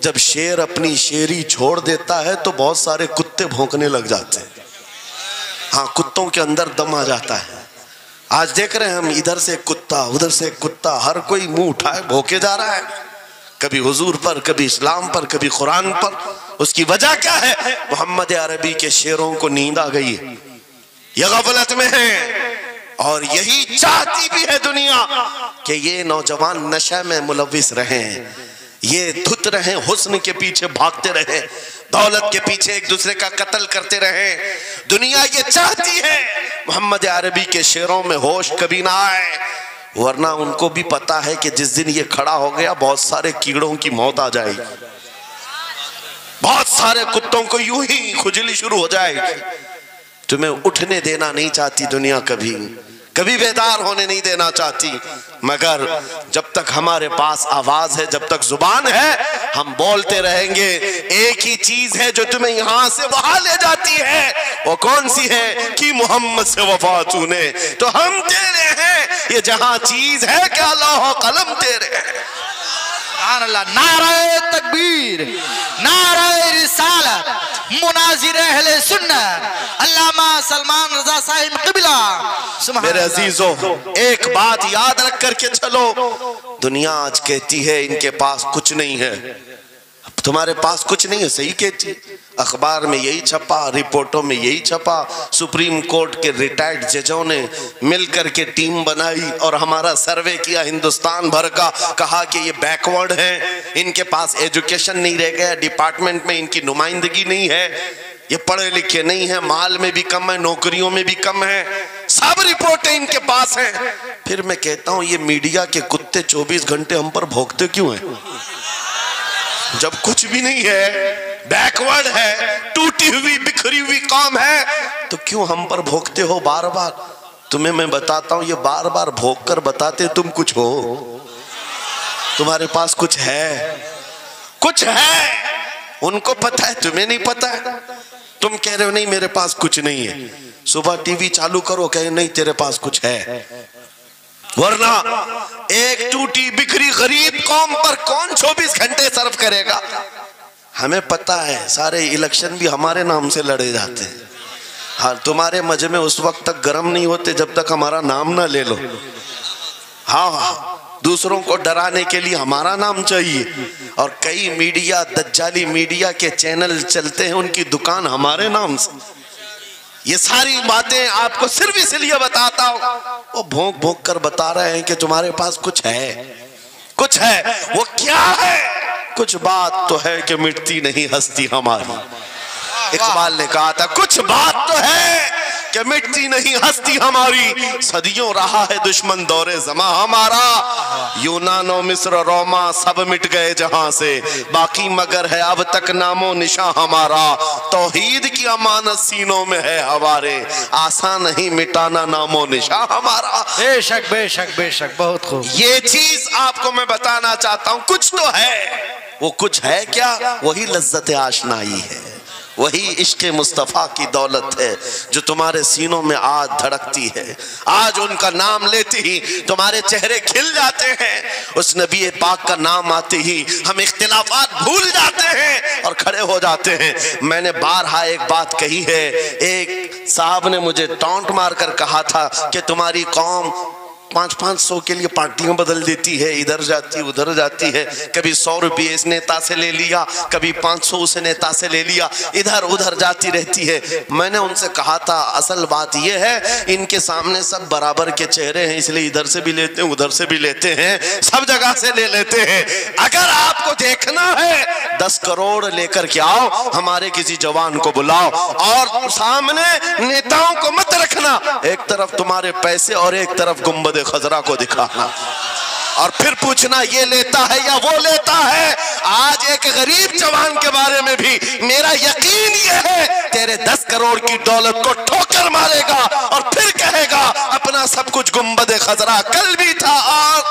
जब शेर अपनी शेरी छोड़ देता है तो बहुत सारे कुत्ते भौंकने लग जाते हैं। हाँ, कुत्तों के अंदर दम आ जाता है। आज देख रहे हैं हम, इधर से कुत्ता उधर से कुत्ता, हर कोई मुंह उठाए भौंके जा रहा है, कभी हुजूर पर, कभी इस्लाम पर, कभी कुरान पर। उसकी वजह क्या है? मोहम्मद अरबी के शेरों को नींद आ गई है, ये गफलत में है। और यही चाहती भी है दुनिया कि ये नौजवान नशे में मुलविस रहे, ये धुत रहे, हुस्न के पीछे भागते रहे, दौलत के पीछे एक दूसरे का कत्ल करते रहे। दुनिया ये चाहती है मोहम्मद अरबी के शेरों में होश कभी ना आए, वरना उनको भी पता है कि जिस दिन ये खड़ा हो गया बहुत सारे कीड़ों की मौत आ जाएगी, बहुत सारे कुत्तों को यूं ही खुजली शुरू हो जाएगी। तुम्हें उठने देना नहीं चाहती दुनिया, कभी कभी बेदार होने नहीं देना चाहती, मगर जब तक हमारे पास आवाज है, जब तक जुबान है, हम बोलते रहेंगे। एक ही चीज है जो तुम्हें यहां से वहां ले जाती है, वो कौन सी है? कि मोहम्मद से वफा तूने, तो हम तेरे हैं। ये जहां चीज है क्या लौह कलम तेरे हैं। नारे तकबीर, नारे रिसालत, मुनाजिर अहले सुन्नत, अल्लामा सलमान रजा साहिब क़िबला। मेरे अजीजों, एक बात याद रख करके चलो, दुनिया आज कहती है इनके पास कुछ नहीं है। तुम्हारे पास कुछ नहीं है, सही कहती, अखबार में यही छपा, रिपोर्टों में यही छपा। सुप्रीम कोर्ट के रिटायर्ड जजों ने मिलकर के टीम बनाई और हमारा सर्वे किया हिंदुस्तान भर का, कहा कि ये बैकवर्ड है, इनके पास एजुकेशन नहीं रह गया, डिपार्टमेंट में इनकी नुमाइंदगी नहीं है, ये पढ़े लिखे नहीं है, माल में भी कम है, नौकरियों में भी कम है, सब रिपोर्टें इनके पास हैं। फिर मैं कहता हूं ये मीडिया के कुत्ते 24 घंटे हम पर भौंकते क्यों हैं? जब कुछ भी नहीं है, बैकवर्ड है, टूटी हुई बिखरी हुई कौम है, तो क्यों हम पर भोंकते हो बार बार? तुम्हें मैं बताता हूं, ये बार बार भोंक कर बताते तुम कुछ हो, तुम्हारे पास कुछ है, कुछ है। उनको पता है, तुम्हें नहीं पता है। तुम कह रहे हो नहीं मेरे पास कुछ नहीं है, सुबह टीवी चालू करो, कहे नहीं तेरे पास कुछ है। वरना एक टूटी बिखरी गरीब कौम पर कौन 24 घंटे सर्व करेगा? हमें पता है, सारे इलेक्शन भी हमारे नाम से लड़े जाते हैं। हाँ, तुम्हारे मजमे उस वक्त तक गर्म नहीं होते जब तक हमारा नाम ना ले लो। हाँ, दूसरों को डराने के लिए हमारा नाम चाहिए, और कई मीडिया, दज्जाली मीडिया के चैनल चलते हैं, उनकी दुकान हमारे नाम से। ये सारी बातें आपको सिर्फ इसलिए बताता हूं, वो भोंक भोंक कर बता रहे हैं कि तुम्हारे पास कुछ है, कुछ है। वो क्या है? कुछ बात तो है कि मिटती नहीं हस्ती हमारी। इकबाल ने कहा था कुछ बात तो है कि मिटती नहीं हस्ती हमारी, सदियों रहा है दुश्मन दौरे ज़मा हमारा। यूनान मिस्र रोमा सब मिट गए जहां से, बाकी मगर है अब तक नामो निशा हमारा। तौहीद की अमानत सीनों में है हमारे, आसान नहीं मिटाना नामो निशा हमारा। बेशक बेशक बेशक, बहुत खूब। ये चीज आपको मैं बताना चाहता हूं, कुछ तो है। वो कुछ है क्या? वही लज्जत आशनाई है, वही इश्क़ मुस्तफ़ा की दौलत है जो तुम्हारे सीनों में आज धड़कती है। आज उनका नाम लेते ही तुम्हारे चेहरे खिल जाते हैं, उस नबी पाक का नाम आते ही हम इख्तिलाफात भूल जाते हैं और खड़े हो जाते हैं। मैंने बारहा एक बात कही है, एक साहब ने मुझे टॉन्ट मारकर कहा था कि तुम्हारी कौम 500-500 के लिए पार्टियां बदल देती है, इधर जाती उधर जाती है, कभी 100 रुपये इस नेता से ले लिया, कभी 500 उस नेता से ले लिया, इधर उधर जाती रहती है। मैंने उनसे कहा था असल बात यह है इनके सामने सब बराबर के चेहरे हैं, इसलिए इधर से भी लेते हैं उधर से भी लेते हैं, सब जगह से ले लेते हैं। अगर आपको देखना है 10 करोड़ लेकर के आओ, हमारे किसी जवान को बुलाओ और सामने नेताओं को मत रखना, एक तरफ तुम्हारे पैसे और एक तरफ गुंबद खजरा को दिखाना, और फिर पूछना ये लेता है या वो लेता है। आज एक गरीब जवान के बारे में भी मेरा यकीन ये है तेरे 10 करोड़ की दौलत को ठोकर मारेगा और फिर कहेगा अपना सब कुछ गुंबद खजरा कल भी था और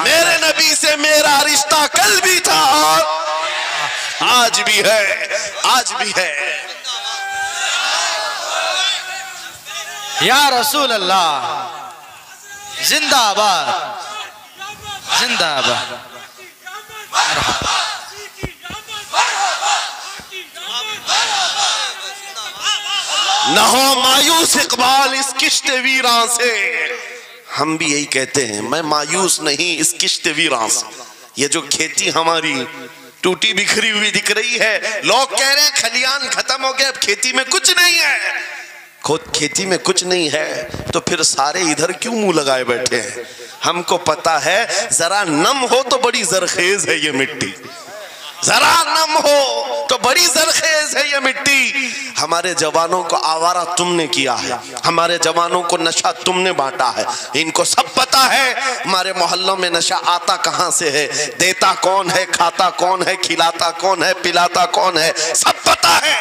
मेरे नबी से मेरा रिश्ता कल भी था और आज भी है, आज भी है। या रसूल अल्लाह, जिंदाबाद जिंदाबाद। न हो मायूस इकबाल इस किश्त वीरां से। हम भी यही कहते हैं, मैं मायूस नहीं इस किश्त वीरां से। ये जो खेती हमारी टूटी बिखरी हुई दिख रही है, लोग कह रहे हैं खलियान खत्म हो गए, अब खेती में कुछ नहीं है। खुद खेती में कुछ नहीं है तो फिर सारे इधर क्यों मुंह लगाए बैठे हैं? हमको पता है जरा नम हो तो बड़ी जरखेज है ये मिट्टी, जरा नम हो तो बड़ी जरखेज है ये मिट्टी। हमारे जवानों को आवारा तुमने किया है, हमारे जवानों को नशा तुमने बांटा है, इनको सब पता है हमारे मोहल्लों में नशा आता कहां से है, देता कौन है, खाता कौन है, खिलाता कौन है, पिलाता कौन है, सब पता है।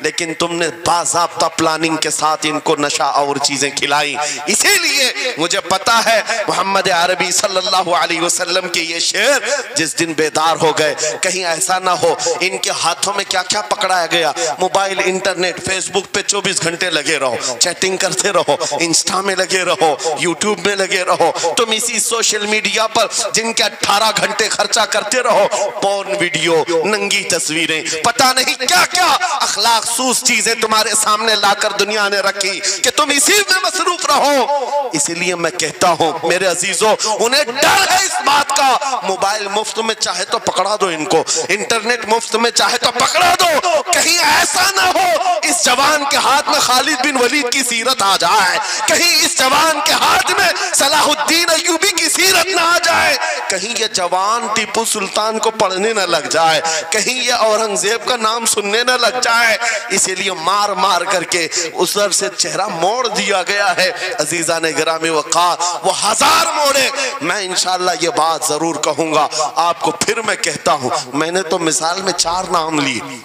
लेकिन तुमने बाज़ाब्ता प्लानिंग के साथ इनको नशा और चीजें खिलाई। इसीलिए मुझे पता है मोहम्मद अरबी सल्लल्लाहु अलैहि वसल्लम के ये शेर जिस दिन बेदार हो गए, कहीं ऐसा ना हो इनके हाथों में क्या क्या पकड़ाया गया। मोबाइल, इंटरनेट, फेसबुक पे 24 घंटे लगे रहो, चैटिंग करते रहो, इंस्टा में लगे रहो, यूट्यूब में लगे रहो, तुम इसी सोशल मीडिया पर जिनके 18 घंटे खर्चा करते रहो, पोर्न वीडियो, नंगी तस्वीरें, पता नहीं क्या क्या अखलाक सूस चीजें तुम्हारे सामने लाकर दुनिया ने रखी कि तुम इसी में मसरूफ रहो। इसीलिए मैं कहता हूं मेरे अजीजों, उन्हें डर है इस बात का, मोबाइल मुफ्त में चाहे तो पकड़ा दो इनको, इंटरनेट मुफ्त में चाहे तो पकड़ा दो, कहीं ऐसा ना हो इस जवान के हाथ में खालिद बिन वलीद की सीरत आ जाए, कहीं इस जवान के हाथ में सलाहुद्दीन अय्यूबी की सीरत ना आ जाए, कहीं ये जवान टीपू सुल्तान को पढ़ने न लग जाए, कहीं ये औरंगजेब का नाम सुनने न लग जाए। इसीलिए मार मार करके उस तरफ से चेहरा मोड़ दिया गया है। अजीजा ने गिरामी वक़ार, वो 1000 मोड़े, मैं इंशाअल्लाह ये बात जरूर कहूंगा आपको। फिर मैं कहता हूं, मैंने तो मिसाल में 4 नाम लिए,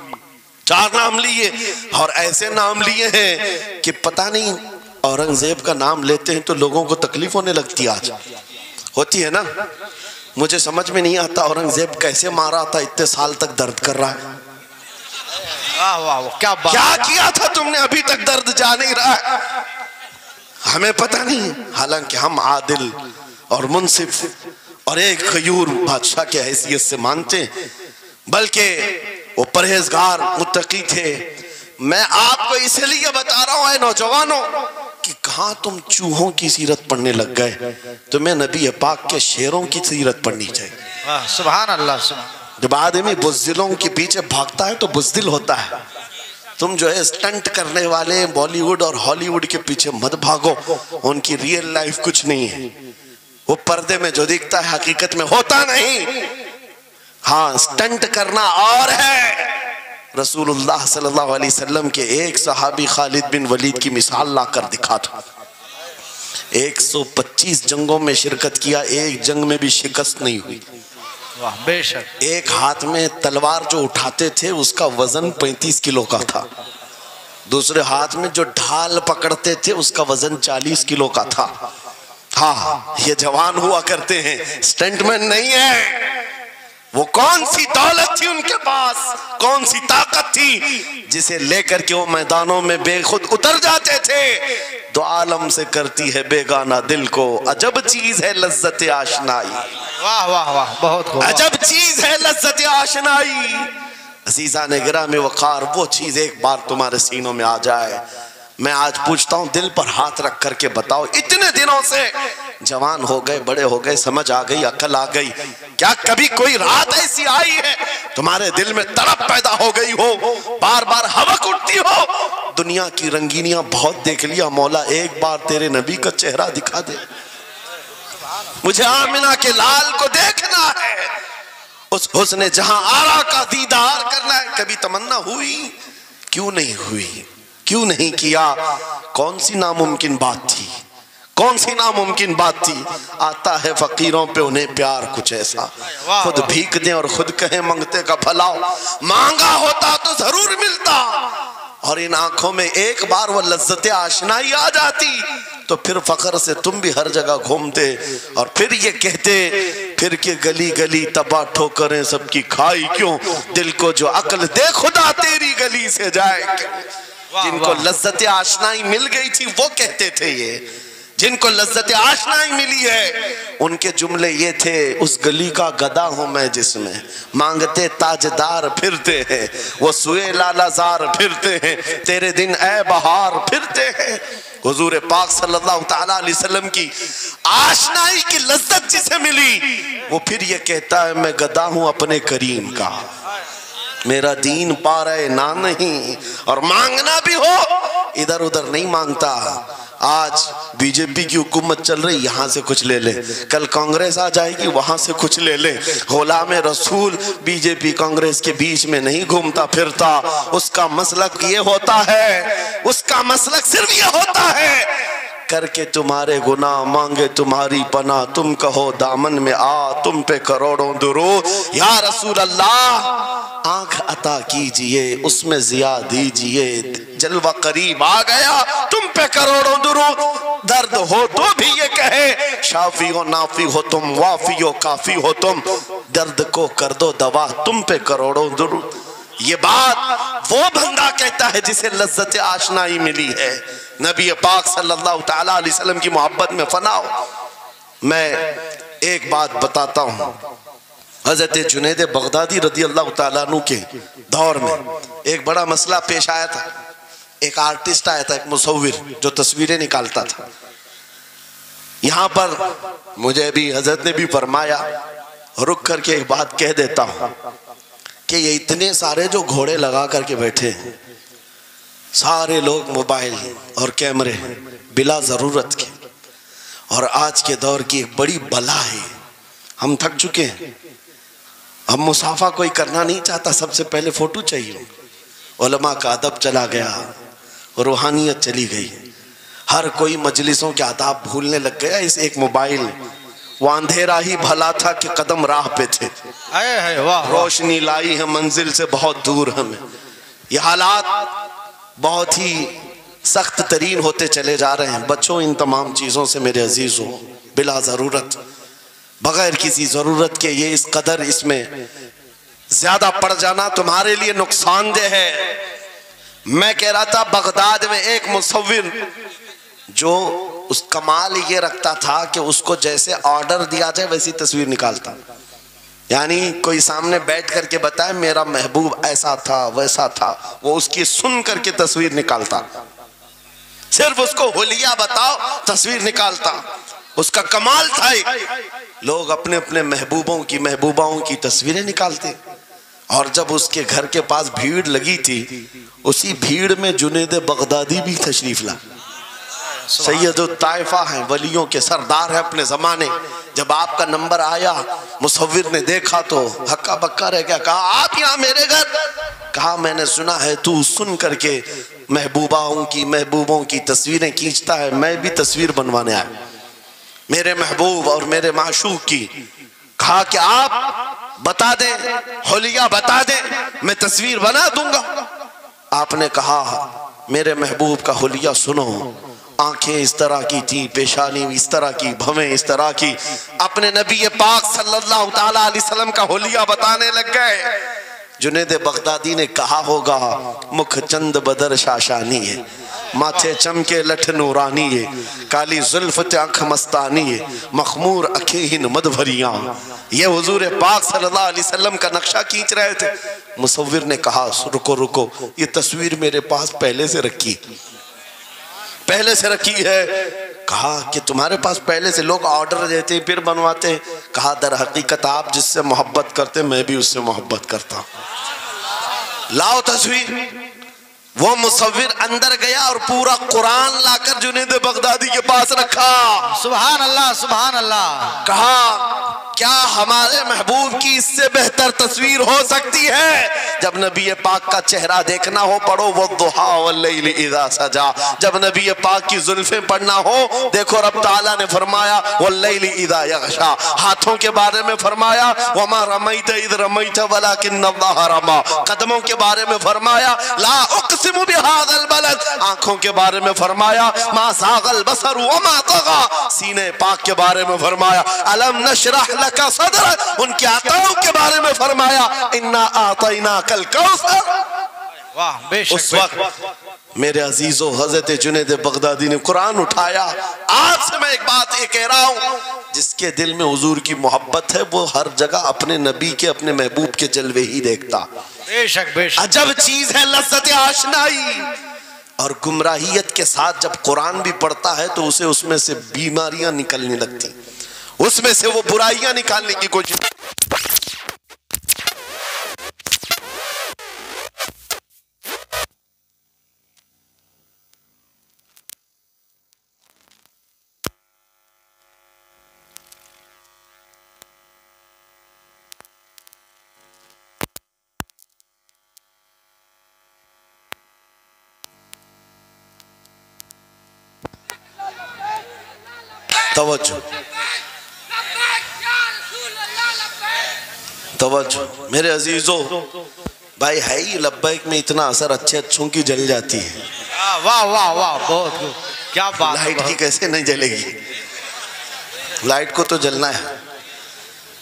4 नाम लिए और ऐसे नाम लिए हैं कि पता नहीं औरंगजेब का नाम लेते हैं तो लोगों को तकलीफ होने लगती, आज होती है ना। मुझे समझ में नहीं आता औरंगजेब कैसे मारा था, इतने साल तक दर्द कर रहा है। वाह वाह, क्या बात, क्या किया था तुमने, अभी तक दर्द जा नहीं रहा है, हमें पता नहीं। हालांकि हम आदिल और मुंसिफ और एक गयूर बादशाह के हैसियत से मानते, बल्कि वो परहेजगार मुत्तकी थे। मैं आपको इसलिए बता रहा हूं नौजवानों कि कहां तुम चूहों की सीरत पढ़ने लग गए, तुम्हें नबी पाक के शेरों की सीरत पढ़नी चाहिए। सुभान अल्लाह, सुभान। जब आदमी बुज़दिलों के पीछे भागता है तो बुज़दिल होता है। तुम जो है स्टंट करने वाले बॉलीवुड और हॉलीवुड के पीछे मत भागो, उनकी रियल लाइफ कुछ नहीं है, वो पर्दे में जो दिखता है हकीकत में होता नहीं। हाँ, स्टंट करना और है। रसूलुल्लाह सल्लल्लाहु अलैहि वसल्लम के एक सहाबी खालिद बिन वलीद की मिसाल लाकर दिखा था। 125 जंगों में शिरकत किया, एक जंग में भी शिकस्त नहीं हुई। वाह, बेशक। एक हाथ में तलवार जो उठाते थे उसका वजन 35 किलो का था, दूसरे हाथ में जो ढाल पकड़ते थे उसका वजन 40 किलो का था। हाँ, ये जवान हुआ करते हैं, स्टंटमैन नहीं है। वो कौन सी दौलत थी उनके पास, कौन सी ताकत थी जिसे लेकर के वो मैदानों में बेखुद उतर जाते थे। दो आलम से करती है बेगाना दिल को, अजब चीज है लज्जत आशनाई। वाह वाह वाह, बहुत खूब। अजब चीज है लज्जत आशनाई। अजीजा ने गिरामी वक़ार, वो चीज एक बार तुम्हारे सीनों में आ जाए। मैं आज पूछता हूँ, दिल पर हाथ रख करके बताओ, इतने दिनों से जवान हो गए, बड़े हो गए, समझ आ गई, अकल आ गई, क्या कभी कोई रात ऐसी आई है तुम्हारे दिल में तड़प पैदा हो गई हो, बार बार हवक उठती हो? दुनिया की रंगीनियां बहुत देख लिया मौला, एक बार तेरे नबी का चेहरा दिखा दे, मुझे आमिना के लाल को देखना है, उस हुस्न जहां आरा का दीदार करना है। कभी तमन्ना हुई? क्यों नहीं हुई, क्यों नहीं किया? कौन सी नामुमकिन बात थी, कौन सी नामुमकिन बात थी? आता है फकीरों पे उन्हें प्यार कुछ ऐसा, खुद भीख दें और खुद कहें मंगते का भला, मांगा होता तो जरूर मिलता। और इन आंखों में एक बार वो लज्जत आशनाई आ जाती तो फिर फख्र से तुम भी हर जगह घूमते और फिर ये कहते, फिर के गली गली तबाह ठोकरें सबकी खाई क्यों, दिल को जो अक्ल दे खुदा तेरी गली से जाए क्यों। जिनको लज्जत आशनाई मिल गई थी वो कहते थे ये, जिनको लज्जत आशनाई मिली है, उनके जुमले ये थे, उस गली का गदा हूं मैं जिसमें मांगते ताजदार फिरते हैं, वो सुए लालाजार फिरते हैं, तेरे दिन ए बहार फिरते हैं। हुजूर पाक सल्लल्लाहु ताला अलैहि वसल्लम की आशनाई की लज्जत जिसे मिली, वो फिर ये कहता है मैं गदा हूं अपने करीम का, मेरा दीन पा रहे ना नहीं, और मांगना भी हो इधर उधर नहीं मांगता। आज बीजेपी की हुकूमत चल रही, यहाँ से कुछ ले ले, कल कांग्रेस आ जाएगी वहां से कुछ ले ले। गुलाम रसूल बीजेपी कांग्रेस के बीच में नहीं घूमता फिरता, उसका मसलक ये होता है, उसका मसलक सिर्फ ये होता है, करके तुम्हारे गुनाह मांगे तुम्हारी पनाह, तुम कहो दामन में आ तुम पे करोड़ों दुरूद, या रसूल अल्लाह आंख अता कीजिए उसमें जिया दीजिए, जलवा करीब आ गया तुम पे करोड़ों दुरूद, दर्द हो तो भी ये कहे शाफी हो नाफी हो तुम, वाफी हो काफी हो तुम, दर्द को कर दो दवा तुम पे करोड़ों दुरूद। ये बात वो बंदा कहता है जिसे लज्जत आशनाई मिली है, नबी पाक सल्लल्लाहु ताला अलैहि वसल्लम की मोहब्बत में फना हो। मैं एक बात बताता हूँ, हजरत जुनैद बगदादी रदी अल्लाह ताला अन्हु के दौर में एक बड़ा मसला पेश आया था। एक आर्टिस्ट आया था, एक मुसव्विर जो तस्वीरें निकालता था। यहाँ पर मुझे भी हजरत ने भी फरमाया, रुक करके एक बात कह देता हूँ कि ये इतने सारे जो घोड़े लगा करके बैठे हैं, सारे लोग मोबाइल और कैमरे बिला ज़रूरत के, और आज के दौर की एक बड़ी बला है। हम थक चुके हैं, अब मुसाफा कोई करना नहीं चाहता, सबसे पहले फ़ोटो चाहिए। उलमा का अदब चला गया, रूहानियत चली गई, हर कोई मजलिसों के आदाब भूलने लग गया। इस एक मोबाइल, वो अंधेरा ही भला था कि कदम राह पे थे, रोशनी लाई है मंजिल से बहुत दूर हमें। ये हालात बहुत ही सख्त तरीन होते चले जा रहे हैं। बच्चों इन तमाम चीज़ों से मेरे अजीज़ों, बिला ज़रूरत, बगैर किसी ज़रूरत के ये इस कदर इसमें ज़्यादा पड़ जाना तुम्हारे लिए नुकसानदेह है। मैं कह रहा था बगदाद में एक मुसव्विर जो उस कमाल ये रखता था कि उसको जैसे ऑर्डर दिया जाए वैसी तस्वीर निकालता, यानी कोई सामने बैठ करके बताए मेरा महबूब ऐसा था वैसा था, वो उसकी सुन करके तस्वीर निकालता। सिर्फ उसको हुलिया बताओ तस्वीर निकालता, उसका कमाल था। लोग अपने अपने महबूबों की महबूबाओं की तस्वीरें निकालते, और जब उसके घर के पास भीड़ लगी थी, उसी भीड़ में जुनैद बगदादी भी तशरीफ ला। सैयदुत ताइफा हैं, वलियों के सरदार हैं अपने ज़माने। जब आपका नंबर आया, मुसव्विर ने देखा तो हक्का बक्का रह गया। कहा आप यहाँ मेरे घर? कहा मैंने सुना है तू सुन करके महबूबों की तस्वीरें खींचता है, मैं भी तस्वीर बनवाने आया मेरे महबूब और मेरे माशूक की। कहा कि आप बता दें, हुलिया बता दें, मैं तस्वीर बना दूंगा। आपने कहा मेरे महबूब का हुलिया सुनो, आंखें इस तरह की थी, पेशानी इस तरह की, भवें इस तरह की। अपने नबी पाक सल्लल्लाहु ताला अलैहि वसल्लम का हुलिया बताने लग गए। जुनैद बगदादी ने कहा होगा मुख चंद बदर शाशानी है, माथे चमके लठ नूरानी है, काली जुल्फ आँख मस्तानी है, मखमूर अखेहिन मद भरियां। ये हुजूर पाक सल्लल्लाहु अलैहि वसल्लम का नक्शा खींच रहे थे। मुसव्विर ने कहा रुको रुको, ये तस्वीर मेरे पास पहले से रखी है। कहा कि तुम्हारे पास पहले से, लोग ऑर्डर देते फिर बनवाते। कहा दर हकीकत आप जिससे मोहब्बत करते मैं भी उससे मोहब्बत करता, लाओ तस्वीर। वो मुसव्विर अंदर गया और पूरा कुरान लाकर जुनैद बगदादी के पास रखा। सुभान अल्लाह, सुभान अल्लाह। कहा क्या हमारे महबूब की इससे बेहतर तस्वीर हो सकती है? जब नबी पाक का चेहरा देखना हो पढ़ो वो दुहा वल्लैल इज़ा सजा। जब नबी पाक की जुल्फें पढ़ना हो देखो रब ताला ने फरमाया वल्लैल इज़ा यग़शा। हाथों के बारे में फरमाया वमा रमैत इज़ रमैत वलाकिन्नल्लाह रमा। कदमों के बारे में फरमाया ला उक़सिमु बिहाज़ल बलद। आंखों के बारे में फरमाया मा ज़ाग़ल बसर वमा तग़ा। सीने पाक के बारे में फरमाया अलम नशरह लका सदरक। उनके आताओं के बारे में फरमाया इन्ना आतैना कल कौसर। वाह बेशक। उस वक्त मेरे अजीजों हजरत जुनैद बगदादी ने कुरान उठाया। आज से मैं एक बात ये कह रहा हूं, जिसके दिल में हुजूर की मोहब्बत है वो हर जगह अपने नबी के, अपने महबूब के जलवे ही देखता। बेशक बेशक। अजब चीज है लज्जत आशनाई। और गुमराहियत के साथ जब कुरान भी पढ़ता है तो उसे उसमें से बीमारियां निकलने लगती, उसमें से वो बुराइयां निकालने की कोशिश। तवज्जो तवज्जो मेरे अजीजों, भाई है ही लब्बैक में इतना असर अच्छे अच्छों की जल जाती है। वाह वाह वाह बहुत खूब, क्या बात। लाइट की कैसे नहीं जलेगी? लाइट को तो जलना है।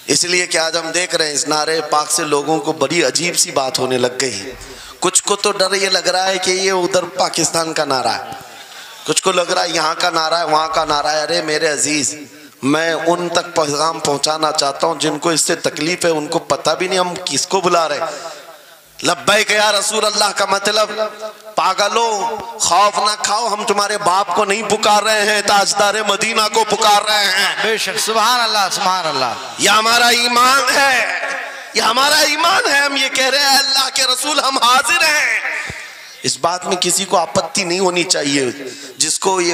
इसलिए कि आज हम देख रहे हैं इस नारे पाक से लोगों को बड़ी अजीब सी बात होने लग गई। कुछ को तो डर ये लग रहा है कि ये उधर पाकिस्तान का नारा है, कुछ को लग रहा है यहाँ का नारा है, वहाँ का नारा है। अरे मेरे अजीज, मैं उन तक पैगाम पहुँचाना चाहता हूँ जिनको इससे तकलीफ है, उनको पता भी नहीं हम किसको बुला रहे हैं। लब्बैक या रसूल अल्लाह का मतलब पागलों खौफ ना खाओ, हम तुम्हारे बाप को नहीं पुकार रहे हैं, ताजदार मदीना को पुकार रहे हैं। बेशक सुभान अल्लाह सुभान अल्लाह। यह हमारा ईमान है, यह हमारा ईमान है। हम ये कह रहे हैं अल्लाह के रसूल हम हाजिर हैं। इस बात में किसी को आपत्ति नहीं होनी चाहिए। जिसको ये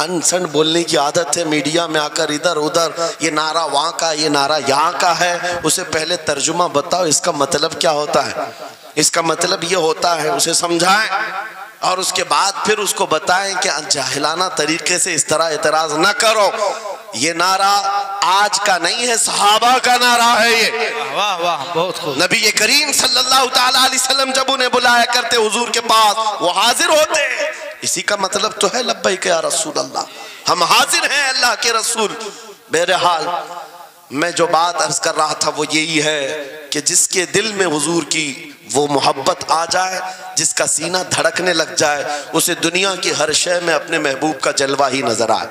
अनसन बोलने की आदत है, मीडिया में आकर इधर उधर ये नारा वहाँ का, ये नारा यहाँ का है, उसे पहले तर्जुमा बताओ इसका मतलब क्या होता है। इसका मतलब ये होता है, उसे समझाएं और उसके बाद फिर उसको बताएं कि जाहिलाना तरीके से इस तरह एतराज न करो। ये नारा आज का नहीं है, सहाबा का नारा है ये। वाह वाह बहुत खूब। नबी करीम सल्लल्लाहु ताला अलैहि वसल्लम जब उन्हें बुलाया करते हुजूर के पास, वो हाजिर होते। इसी का मतलब तो है लब्बैक या रसूल अल्लाह, हम हाजिर हैं अल्लाह के रसूल। बहरहाल मैं जो बात अर्ज कर रहा था वो यही है कि जिसके दिल में हुजूर की वो मोहब्बत आ जाए, जिसका सीना धड़कने लग जाए, उसे दुनिया की हर शय में अपने महबूब का जलवा ही नजर आए।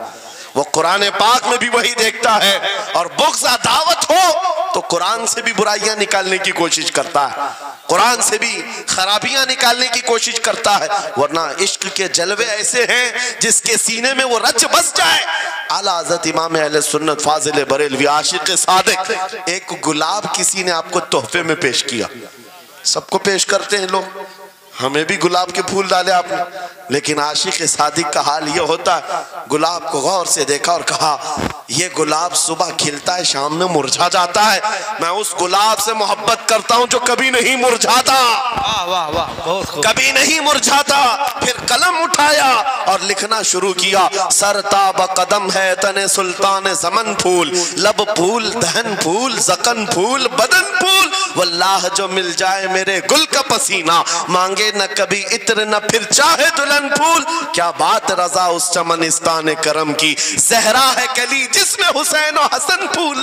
वो कुरान पाक में भी वही देखता है। और बुग़्ज़ दावत हो तो कुरान से भी बुराइयां निकालने की कोशिश करता है, कुरान से भी खराबियां निकालने की कोशिश करता है। वरना इश्क के जलवे ऐसे हैं जिसके सीने में वो रच बस जाए। आला हज़रत इमाम अहले सुन्नत फाजिल बरेलवी आशिक सादिक, एक गुलाब किसी ने आपको तोहफे में पेश किया। सबको पेश करते हैं लोग, हमें भी गुलाब के फूल डाले आपने, लेकिन आशिक सादिक का हाल ये होता है, गुलाब को गौर से देखा और कहा ये गुलाब सुबह खिलता है, शाम में मुरझा जाता है। मैं उस गुलाब से मोहब्बत करता हूं जो कभी नहीं मुरझाता। वाह वाह वाह बहुत खूब। कभी नहीं मुरझाता। फिर कलम उठाया और लिखना शुरू किया। सरताब कदम है तने सुल्तान ज़मन फूल, लब फूल दहन फूल ज़कन फूल बदन फूल, वल्लाह जो मिल जाए मेरे गुल का पसीना, मांगे न कभी इत्र न फिर चाहे दुल्हन फूल। क्या बात रजा उस चमनिस्तान करम की, जहरा है कली जिसमें हुसैन और हसन फूल।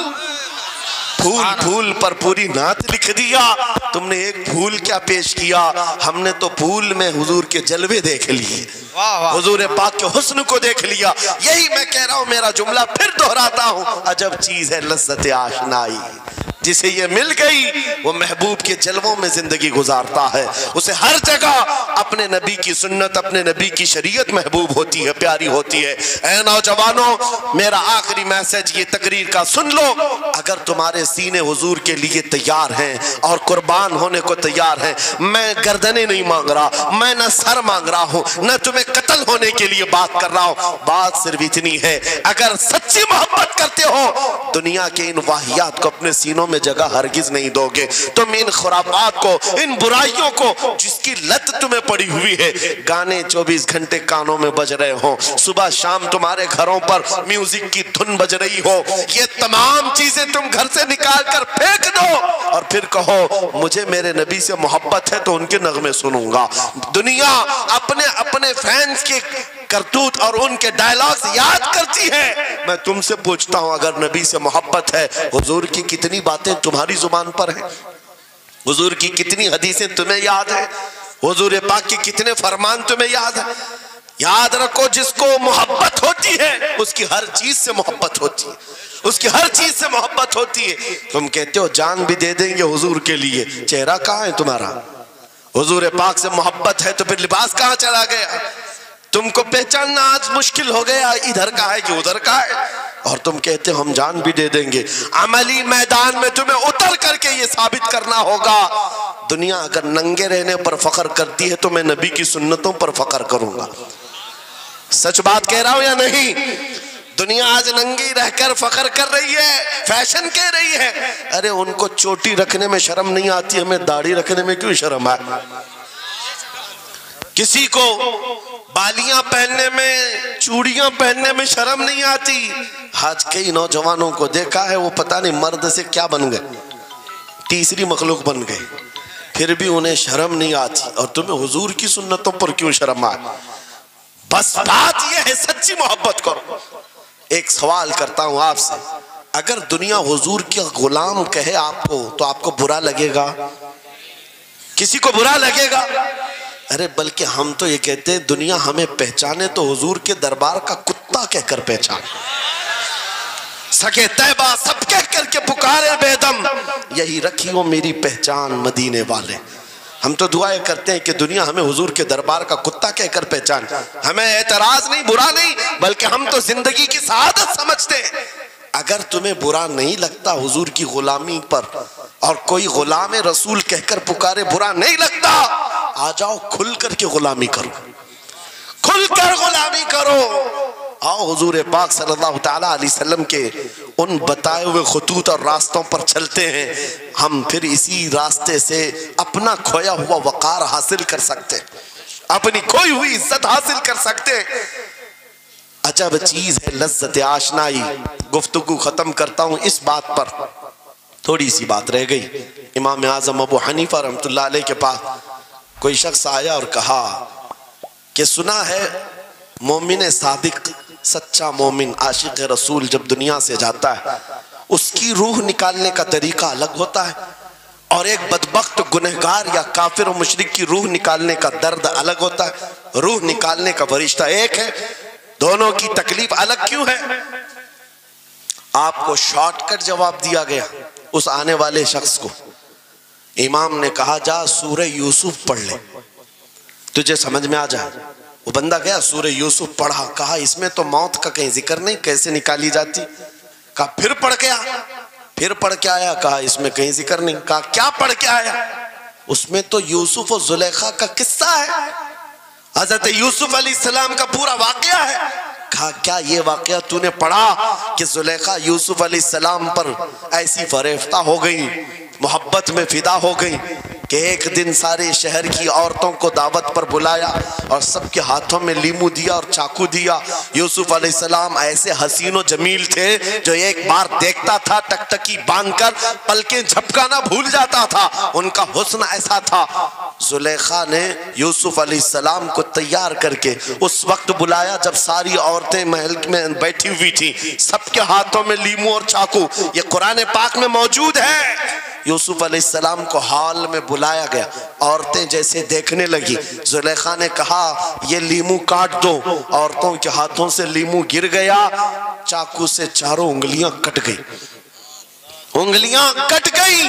फूल फूल पर पूरी नात लिख दिया। तुमने एक फूल क्या पेश किया, हमने तो फूल में हुजूर के जलवे देख लिए, हुजूर पाक के हुस्न को देख लिया। यही मैं कह रहा हूं, मेरा जुमला फिर दोहराता हूं, अजब चीज है लज्जत आशनाई। जिसे ये मिल गई वो महबूब के जलवों में जिंदगी गुजारता है। उसे हर जगह अपने नबी की सुन्नत, अपने नबी की शरीयत महबूब होती है, प्यारी होती है। ऐ नौजवानों, मेरा आखिरी मैसेज ये तकरीर का सुन लो। अगर तुम्हारे सीने हुजूर के लिए तैयार हैं और कुर्बान होने को तैयार हैं, मैं गर्दनें नहीं मांग रहा, मैं न सर मांग रहा हूं, न तुम्हें कत्ल होने के लिए बात कर रहा हूं। बात सिर्फ इतनी है, अगर सच्ची मोहब्बत करते हो, दुनिया के इन वाहियात को अपने सीनों में जगह हरगिज नहीं दोगे। तुम इन खुराफात को, इन बुराइयों को, जिसकी लत तुम्हें पड़ी हुई है, गाने 24 घंटे कानों में बज रहे हो, सुबह शाम तुम्हारे घरों पर म्यूजिक की धुन बज रही हो, ये तमाम चीजें तुम घर से निकाल कर फेंक दो और फिर कहो मुझे मेरे नबी से मोहब्बत है तो उनके नगमे सुनूंगा। दुनिया अपने अपने फैंस के करतूत और उनके डायलॉग्स याद करती है। मैं तुमसे पूछता हूं, अगर नबी से मोहब्बत है, हुजूर की कितनी बातें तुम्हारी जुबान पर हैं? हुजूर की कितनी हदीसें तुम्हें याद है? हुजूर पाक के कितने फरमान तुम्हें याद है? याद रखो, जिसको मोहब्बत होती है उसकी हर चीज से मोहब्बत होती है, उसकी हर चीज से मोहब्बत होती है। तुम कहते हो जान भी दे देंगे हुजूर के लिए, चेहरा कहाँ है तुम्हारा? हुजूर पाक से मोहब्बत है तो फिर लिबास कहाँ चला गया? तुमको पहचानना आज मुश्किल हो गया, इधर का है कि उधर का है, और तुम कहते हो हम जान भी दे देंगे। अमली मैदान में तुम्हें उतर करके ये साबित करना होगा। दुनिया अगर नंगे रहने पर फख्र करती है तो मैं नबी की सुन्नतों पर फख्र करूंगा। सच बात कह रहा हूं या नहीं? दुनिया आज नंगी रहकर फख्र कर रही है, फैशन कह रही है। अरे उनको चोटी रखने में शर्म नहीं आती, हमें दाढ़ी रखने में क्यों शर्म है? किसी को बालियां पहनने में, चूड़ियां पहनने में शर्म नहीं आती। आज कई नौजवानों को देखा है, वो पता नहीं मर्द से क्या बन गए, तीसरी मखलूक बन गए, फिर भी उन्हें शर्म नहीं आती। और तुम्हें हुजूर की सुन्नतों पर क्यों शर्म आए? बस बात यह है, सच्ची मोहब्बत करो। एक सवाल करता हूं आपसे, अगर दुनिया हुजूर के गुलाम कहे आपको तो आपको बुरा लगेगा? किसी को बुरा लगेगा? अरे बल्कि हम तो ये कहते हैं दुनिया हमें पहचाने तो हुजूर के दरबार का कुत्ता कहकर पहचाने। सके तैबा सब कह करके पुकारे बेदम, यही रखी हो मेरी पहचान मदीने वाले। हम तो दुआएं करते हैं कि दुनिया हमें हुजूर के दरबार का कुत्ता कहकर पहचान। हमें एतराज नहीं, बुरा नहीं, बल्कि हम तो जिंदगी की सआदत समझते हैं। अगर तुम्हें बुरा नहीं लगता हुजूर की गुलामी पर, और कोई गुलाम रसूल कहकर पुकारे बुरा नहीं लगता, आ जाओ खुल करके गुलामी करो, खुलकर गुलामी करो। आओ हुजूर पाक सल्लल्लाहु तआला अलैहि वसल्लम के उन बताए हुए खुतूत और रास्तों पर चलते हैं। हम फिर इसी रास्ते से अपना खोया हुआ वकार हासिल कर सकते, अपनी खोई हुई इज्जत हासिल कर सकते। अजब चीज है लज्जत आशनाई। गुफ्तगू खत्म करता हूं इस बात पर, थोड़ी सी बात रह गई। इमाम आजम अबू हनीफा रहमतुल्लाह अलैह के पास कोई शख्स आया और कहा कि सुना है मोमिन सादिक, सच्चा मोमिन आशिक रसूल जब दुनिया से जाता है उसकी रूह निकालने का तरीका अलग होता है, और एक बदबख्त गुनहगार या काफिर और मुशरिक की रूह निकालने का दर्द अलग होता है। रूह निकालने का फरिश्ता एक है, दोनों की तकलीफ अलग क्यों है? आपको शॉर्टकट जवाब दिया गया उस आने वाले शख्स को। इमाम ने कहा जा सूरह यूसुफ पढ़ ले, तुझे समझ में आ जाए। वो बंदा गया, सूरह यूसुफ पढ़ा, कहा इसमें तो मौत का कहीं जिक्र नहीं, कैसे निकाली जाती? कहा फिर पढ़ के आ, फिर पढ़ के आया, कहा इसमें कहीं जिक्र नहीं। कहा क्या पढ़ के आया? उसमें तो यूसुफ और जुलेखा का किस्सा है, हजरत यूसुफ अलैहिस्सलाम का पूरा वाकया है। कहा क्या ये वाकया तूने पढ़ा कि जुलेखा यूसुफ अलैहिस्सलाम पर ऐसी फरेफ्ता हो गई, मोहब्बत में फिदा हो गई कि एक दिन सारे शहर की औरतों को दावत पर बुलाया और सबके हाथों में लीमू दिया और चाकू दिया। यूसुफ अलैहिस्सलाम ऐसे हसीनो जमील थे जो एक बार देखता था टकटकी बांधकर पलकें झपकाना भूल जाता था, उनका हुस्न ऐसा था। जुलेखा ने यूसुफ अलैहिस्सलाम को तैयार करके उस वक्त बुलाया जब सारी औरतें महल में बैठी हुई थी, सबके हाथों में लीमू और चाकू, ये कुरान पाक में मौजूद है। यूसुफ अलैहिस्सलाम को हॉल में बुलाया गया, औरतें जैसे देखने लगी, जुलेखा ने कहा ये लीमू काट दो। औरतों के हाथों से लीमू गिर गया, चाकू से चारों उंगलियां कट गई, उंगलियां कट गई।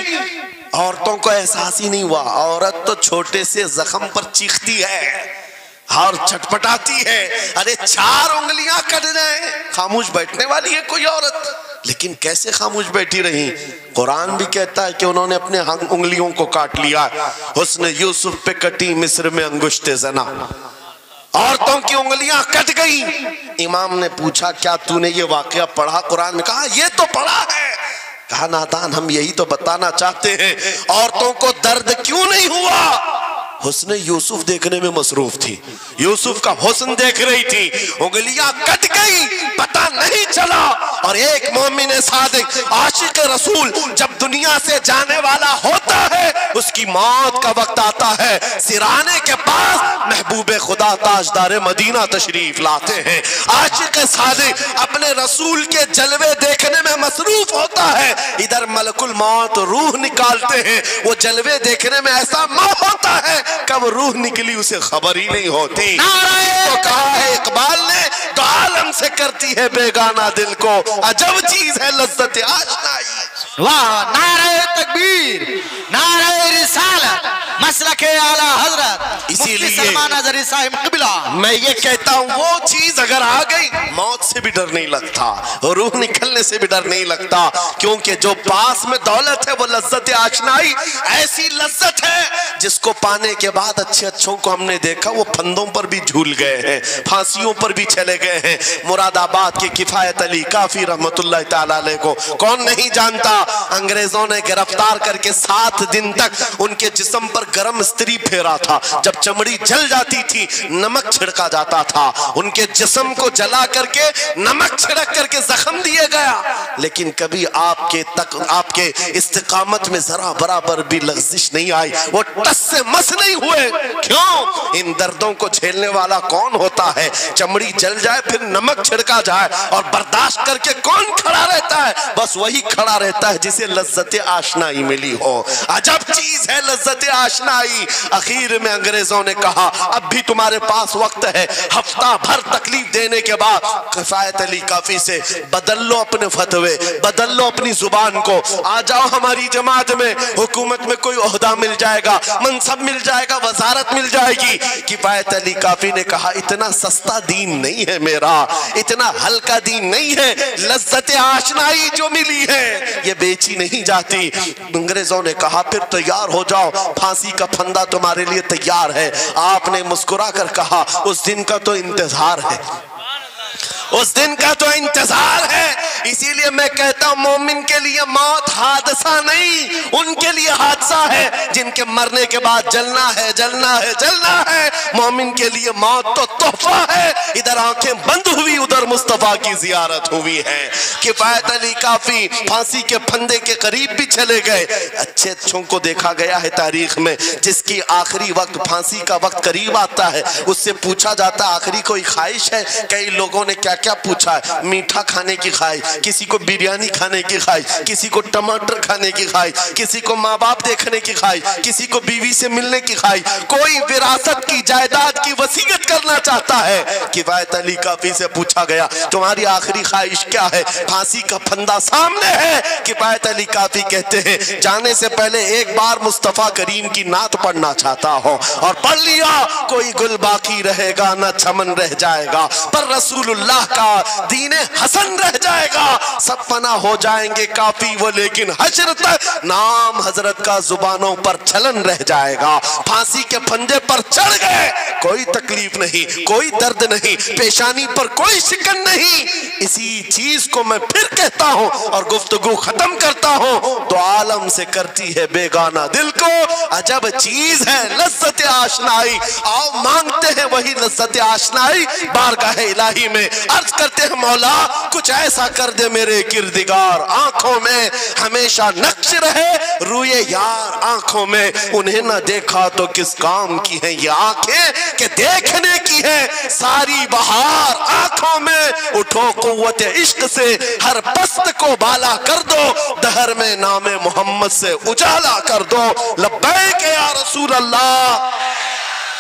औरतों को एहसास ही नहीं हुआ। औरत तो छोटे से जख्म पर चीखती है और छटपटाती है, अरे 4 उंगलियां कट जाए, खामोश बैठने वाली है कोई औरत? लेकिन कैसे खामोश बैठी रही? कुरान भी कहता है कि उन्होंने अपने उंगलियों को काट लिया। हुस्न यूसुफ पे कटी मिस्र में अंगुश्ते जना, औरतों की उंगलियां कट गई। इमाम ने पूछा क्या तूने ये वाकया पढ़ा कुरान में? कहा ये तो पढ़ा है। कहा नादान, हम यही तो बताना चाहते हैं, औरतों को दर्द क्यों नहीं हुआ? हुस्न यूसुफ देखने में मसरूफ थी, यूसुफ का हुस्न देख रही थी, उंगलियां कट गई, पता नहीं चला। और एक मोमिन सादिक आशिक रसूल जब दुनिया से जाने वाला होता है, उसकी मौत का वक्त आता है, सिराने के पास महबूबे खुदा ताजदार मदीना तशरीफ लाते हैं। आशिक सादिक अपने रसूल के जलवे देखने में मसरूफ होता है, इधर मलकुल मौत रूह निकालते हैं। वो जलवे देखने में ऐसा मोह होता है, कब रूह निकली उसे खबर ही नहीं होती। तो कहा है इकबाल ने, तो आलम से करती है बेगाना दिल को, अजब चीज है लज्जत आशनाई। वाह, नारे तकबीर, नारे रिसालत, मसलके आला हजरत, इसीलिए मैं ये कहता हूँ, वो चीज अगर आ गई मौत से भी डर नहीं लगता, रूह निकलने से भी डर नहीं लगता, क्योंकि जो पास में दौलत है वो लज्जत आशनाई ऐसी लज्जत है जिसको पाने के बाद अच्छे अच्छों को हमने देखा वो फंदों पर भी झूल गए हैं, फांसियों पर भी चले गए हैं। मुरादाबाद के किफायत अली काफी रहमतुल्लाह ताला अलैह को कौन नहीं जानता, अंग्रेजों ने गिरफ्तार करके 7 दिन तक उनके जिस्म पर गरम इस्त्री फेरा था। जब चमड़ी जल जाती थी नमक छिड़का जाता था, उनके जिस्म को जला करके नमक छिड़क करके जख्म दिए गया, लेकिन कभी आपके इस्तिकामत में जरा बराबर भी लग़्ज़िश नहीं आई, वो टस से मस नहीं हुए। क्यों? इन दर्दों को झेलने वाला कौन होता है? चमड़ी जल जाए फिर नमक छिड़का जाए और बर्दाश्त करके कौन खड़ा रहता है? बस वही खड़ा रहता है जिसे लज्जत आशनाई मिली हो। अजब चीज है लज्जत आशनाई। आखिर में अंग्रेजों ने कहा अब भी तुम्हारे पास वक्त है, हफ्ता भर तकलीफ देने के बाद किफायत अली काफी से बदल लो अपने फतवे, बदल लो अपनी जुबान को, आ जाओ हमारी जमात में, हुकूमत में कोई ओहदा मिल जाएगा, मनसब मिल जाएगा, वजारत मिल जाएगी। किफायत अली काफी ने कहा इतना सस्ता दीन नहीं है मेरा, इतना हल्का दीन नहीं है, लज्जत आशनाई जो मिली है ये बेची नहीं जाती। अंग्रेजों ने कहा फिर तैयार हो जाओ, फांसी का फंदा तुम्हारे लिए तैयार है। आपने मुस्कुरा कर कहा उस दिन का तो इंतजार है, उस दिन का तो इंतजार है। इसीलिए मैं कहता हूं मोमिन के लिए मौत हादसा नहीं, उनके लिए हादसा है जिनके मरने के बाद जलना है, जलना है, जलना है। मोमिन के लिए मौत तो तोहफा है। इधर आंखें बंद हुई, उधर मुस्तफा की जियारत हुई है। किफायत अली काफी फांसी के फंदे के करीब भी चले गए। अच्छे अच्छों को देखा गया है तारीख में, जिसकी आखिरी वक्त फांसी का वक्त करीब आता है उससे पूछा जाता है आखिरी कोई ख्वाहिश है? कई लोगों ने क्या क्या पूछा है, मीठा खाने की ख्वाहिश, किसी को बिरयानी खाने की ख्वाहिश, किसी को टमाटर खाने की ख्वाहिश, किसी को माँ बाप देखने की ख्वाहिश, किसी को बीवी से मिलने की ख्वाहिश, कोई विरासत की जायदाद की वसीयत करना चाहता है। किफायत अली काफी से पूछा गया तुम्हारी आखिरी ख्वाहिश क्या है? फांसी का फंदा सामने है। किफायत अली काफी कहते हैं जाने से पहले एक बार मुस्तफा करीम की नात पढ़ना चाहता हो, और पढ़ लिया कोई गुल बाकी रहेगा न चमन रह जाएगा, पर रसूलुल्लाह का दीने हसन रह जाएगा। सब फना हो जाएंगे काफी वो, लेकिन हश्र तक नाम हजरत का जुबानों पर चलन रह जाएगा। फांसी के फंदे पर चढ़ गए, कोई तकलीफ नहीं, कोई दर्द नहीं, पेशानी पर कोई शिकन नहीं। इसी चीज को मैं फिर कहता हूं और गुफ्तगू खत्म करता हूं, तो आलम से करती है बेगाना दिल को, अजब चीज है लज्जत आशनाई। आओ मांगते हैं वही लज्जत आशनाई बारगाह इलाही में, अर्ज करते हैं मौला कुछ ऐसा कर दे मेरे किरदिगार, आंखों में हमेशा नक्श रहे रूए यार आंखों में। उन्हें न देखा तो किस काम की है ये आंखें कि देखने की है सारी बहार आंखों में। उठो कुव्वत इश्क से हर पस्त को बाला कर दो, दहर में नामे मोहम्मद से उजाला कर दो। लब्बैक या रसूल अल्लाह,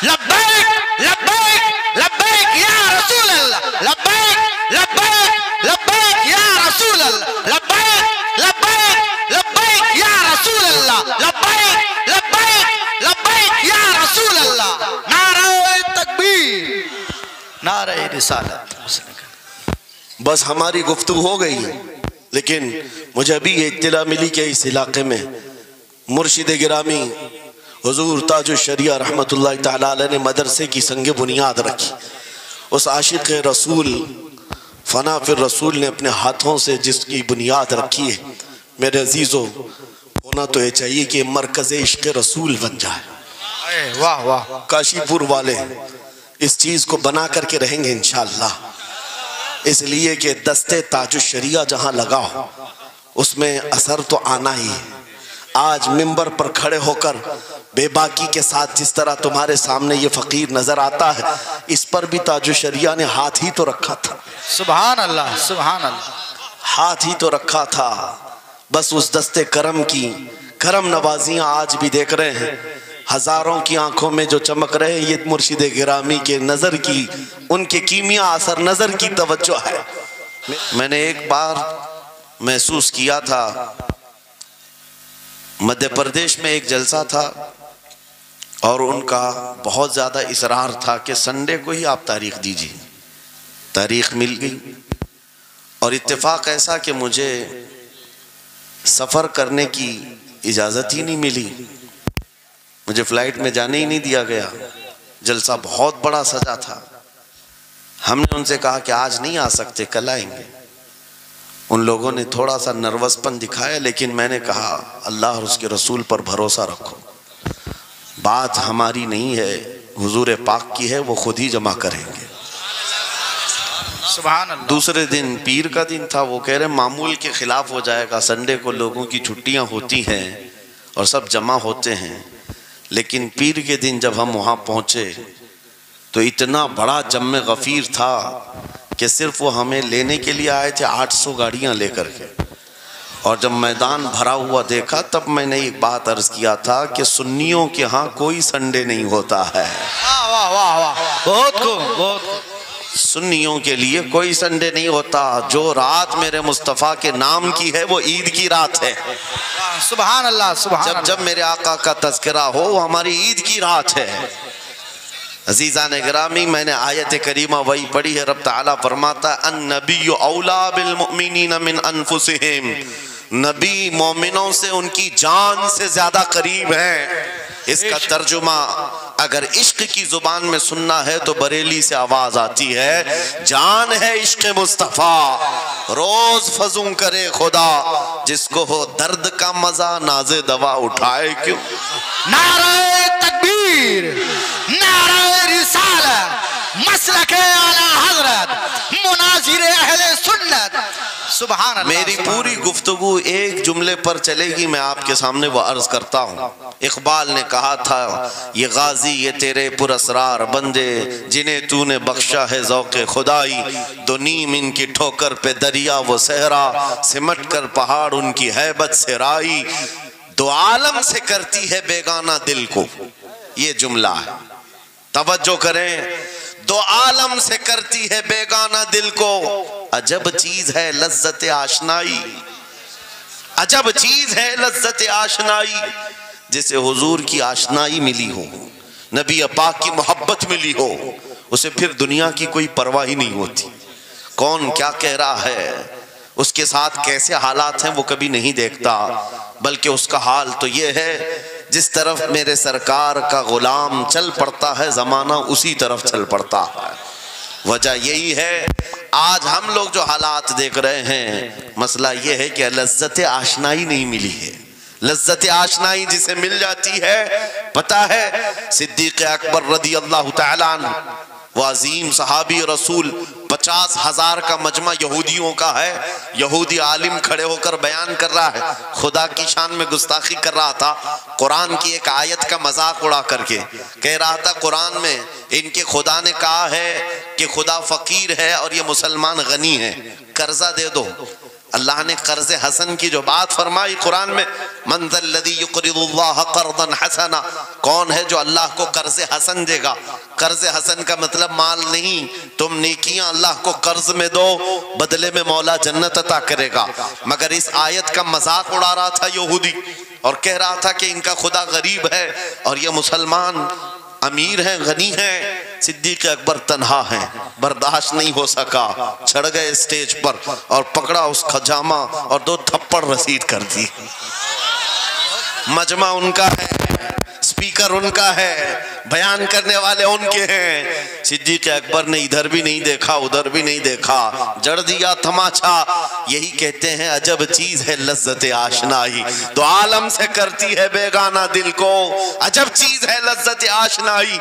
लब्बैक लब्बैक लब्बैक या रसूल अल्लाह, लब्बैक लब्बैक लब्बैक या रसूल अल्लाह, लब्बैक लब्बैक लब्बैक या रसूल अल्लाह, लब्बैक लब्बैक लब्बैक या रसूल अल्लाह। नारे तकबीर, नारे रिसालत। बस हमारी गुफ्तगू हो गई, लेकिन मुझे अभी ये इत्तला मिली कि इस इलाके में मुर्शिद गिरामी हुजूर ताजुल शरिया रहमतुल्लाह तआला अलैह ने मदरसे की संगे बुनियाद रखी। उस आशिक रसूल फना फिर रसूल ने अपने हाथों से जिसकी बुनियाद रखी है, मेरे अजीज़ों होना तो ये चाहिए कि मरकज़ इश्क़ रसूल बन जाए। वाह वाह, काशीपुर वाले इस चीज़ को बना करके रहेंगे इंशाअल्लाह, इसलिए कि दस्ते ताजुल शरिया जहाँ लगाओ उसमें असर तो आना ही है। आज मिंबर पर खड़े होकर बेबाकी के साथ जिस तरह तुम्हारे सामने ये फकीर नजर आता है, इस पर भी ताजु शरिया ने हाथ ही तो रखा था। सुभान अल्लाह, सुभान अल्लाह, हाथ ही तो रखा था। बस उस दस्ते करम की करम नवाजियां आज भी देख रहे हैं। हजारों की आंखों में जो चमक रहे हैं, ये मुर्शिद गिरामी के नजर की, उनके कीमिया असर नजर की तवज्जो है। मैंने एक बार महसूस किया था, मध्य प्रदेश में एक जलसा था और उनका बहुत ज़्यादा इसरार था कि संडे को ही आप तारीख दीजिए। तारीख मिल गई और इत्तेफाक ऐसा कि मुझे सफ़र करने की इजाज़त ही नहीं मिली, मुझे फ़्लाइट में जाने ही नहीं दिया गया। जलसा बहुत बड़ा सजा था। हमने उनसे कहा कि आज नहीं आ सकते, कल आएंगे। उन लोगों ने थोड़ा सा नर्वसपन दिखाया, लेकिन मैंने कहा अल्लाह और उसके रसूल पर भरोसा रखो, बात हमारी नहीं है, हुजूर पाक की है, वो खुद ही जमा करेंगे। सुभान अल्लाह। दूसरे दिन पीर का दिन था। वो कह रहे मामूल के खिलाफ हो जाएगा, संडे को लोगों की छुट्टियां होती हैं और सब जमा होते हैं, लेकिन पीर के दिन जब हम वहाँ पहुँचे तो इतना बड़ा जम्मे गफ़ीर था कि सिर्फ वो हमें लेने के लिए आए थे 800 गाड़ियाँ लेकर के। और जब मैदान भरा हुआ देखा तब मैंने एक बात अर्ज किया था कि सुन्नियों के यहाँ कोई संडे नहीं होता है। वाह वाह वाह वाह, बहुत खूब, बहुत खूब। सुन्नियों के लिए कोई संडे नहीं होता। जो रात मेरे मुस्तफ़ा के नाम की है वो ईद की रात है। सुभान अल्लाह, सुभान जब अल्लाह। जब मेरे आका का तज़किरा हो वो हमारी ईद की रात है। अजीज़ान गिरामी, मैंने आयत करीमा वही पढ़ी है। रब ताला फरमाता अन्नबिय्यु औला बिल मुमिनीन मिन अनफुसिहिम, नबी मोमिनों से उनकी जान से ज्यादा करीब है। इसका तर्जुमा अगर इश्क की जुबान में सुनना है तो बरेली से आवाज आती है, जान है इश्क मुस्तफा, रोज फजूं करे खुदा, जिसको हो दर्द का मजा नाज़े दवा उठाए क्यों। नारे तकबीर, नारे रिसालत, मसलके आला हजरत, मुनाजिर अहले सुन्नत। सुभान अल्लाह। मेरी पूरी गुफ्तगू एक जुमले पर चलेगी, मैं आपके सामने वो अर्ज करता हूँ। इकबाल ने कहा था, ये गाजी ये तेरे पुरस्रार बंदे, जिन्हें तूने बख्शा है ज़ौक़े खुदाई, दो नीम इनकी ठोकर पे दरिया वो सहरा, सिमट कर पहाड़ उनकी हैबत से राई, दो आलम से करती है बेगाना दिल को। ये जुमला है, तवज्जो करें। दो आलम से करती है बेगाना दिल को, अजब चीज है लज्जत आशनाई, अजब चीज है लज्जत आशनाई। जिसे हुजूर की आशनाई मिली हो, नबी पाक की मोहब्बत मिली हो, उसे फिर दुनिया की कोई परवाह ही नहीं होती। कौन क्या कह रहा है, उसके साथ कैसे हालात हैं वो कभी नहीं देखता, बल्कि उसका हाल तो ये है जिस तरफ मेरे सरकार का गुलाम चल पड़ता है, जमाना उसी तरफ चल पड़ता है। वजह यही है आज हम लोग जो हालात देख रहे हैं, मसला ये है कि लज्जत आशनाई नहीं मिली है। लज्जत आशनाई जिसे मिल जाती है, पता है सिद्दीक़ अकबर रदी अल्लाह तआला अन्हु, वो अजीम सहाबी रसूल, 50,000 का मजमा यहूदियों का है। यहूदी आलिम खड़े होकर बयान कर रहा है, खुदा की शान में गुस्ताखी कर रहा था। कुरान की एक आयत का मजाक उड़ा करके कह रहा था, कुरान में इनके खुदा ने कहा है कि खुदा फकीर है और ये मुसलमान गनी है, कर्जा दे दो। अल्लाह ने कर्ज हसन की जो बात फरमाई कुरान में, मन ज़ल्लज़ी युक़रिदुल्लाह क़र्ज़न हसना, कौन है जो अल्लाह को कर्ज हसन देगा। कर्ज हसन का मतलब माल नहीं, तुम नेकियां अल्लाह को कर्ज में दो, बदले में मौला जन्नत अता करेगा। मगर इस आयत का मजाक उड़ा रहा था यहूदी और कह रहा था कि इनका खुदा गरीब है और ये मुसलमान अमीर हैं, गनी हैं। सिद्दीक़ अकबर तन्हा हैं, बर्दाश्त नहीं हो सका, चढ़ गए स्टेज पर और पकड़ा उस खजामा और 2 थप्पड़ रसीद कर दी। मजमा उनका है, स्पीकर उनका है, बयान करने वाले उनके हैं। सिद्दीक़ अकबर ने इधर भी नहीं देखा उधर भी नहीं देखा, जड़ दिया तमाचा। यही कहते हैं अजब चीज है लज्जत आशनाई, तो आलम से करती है बेगाना दिल को, अजब चीज है लज्जत आशनाई।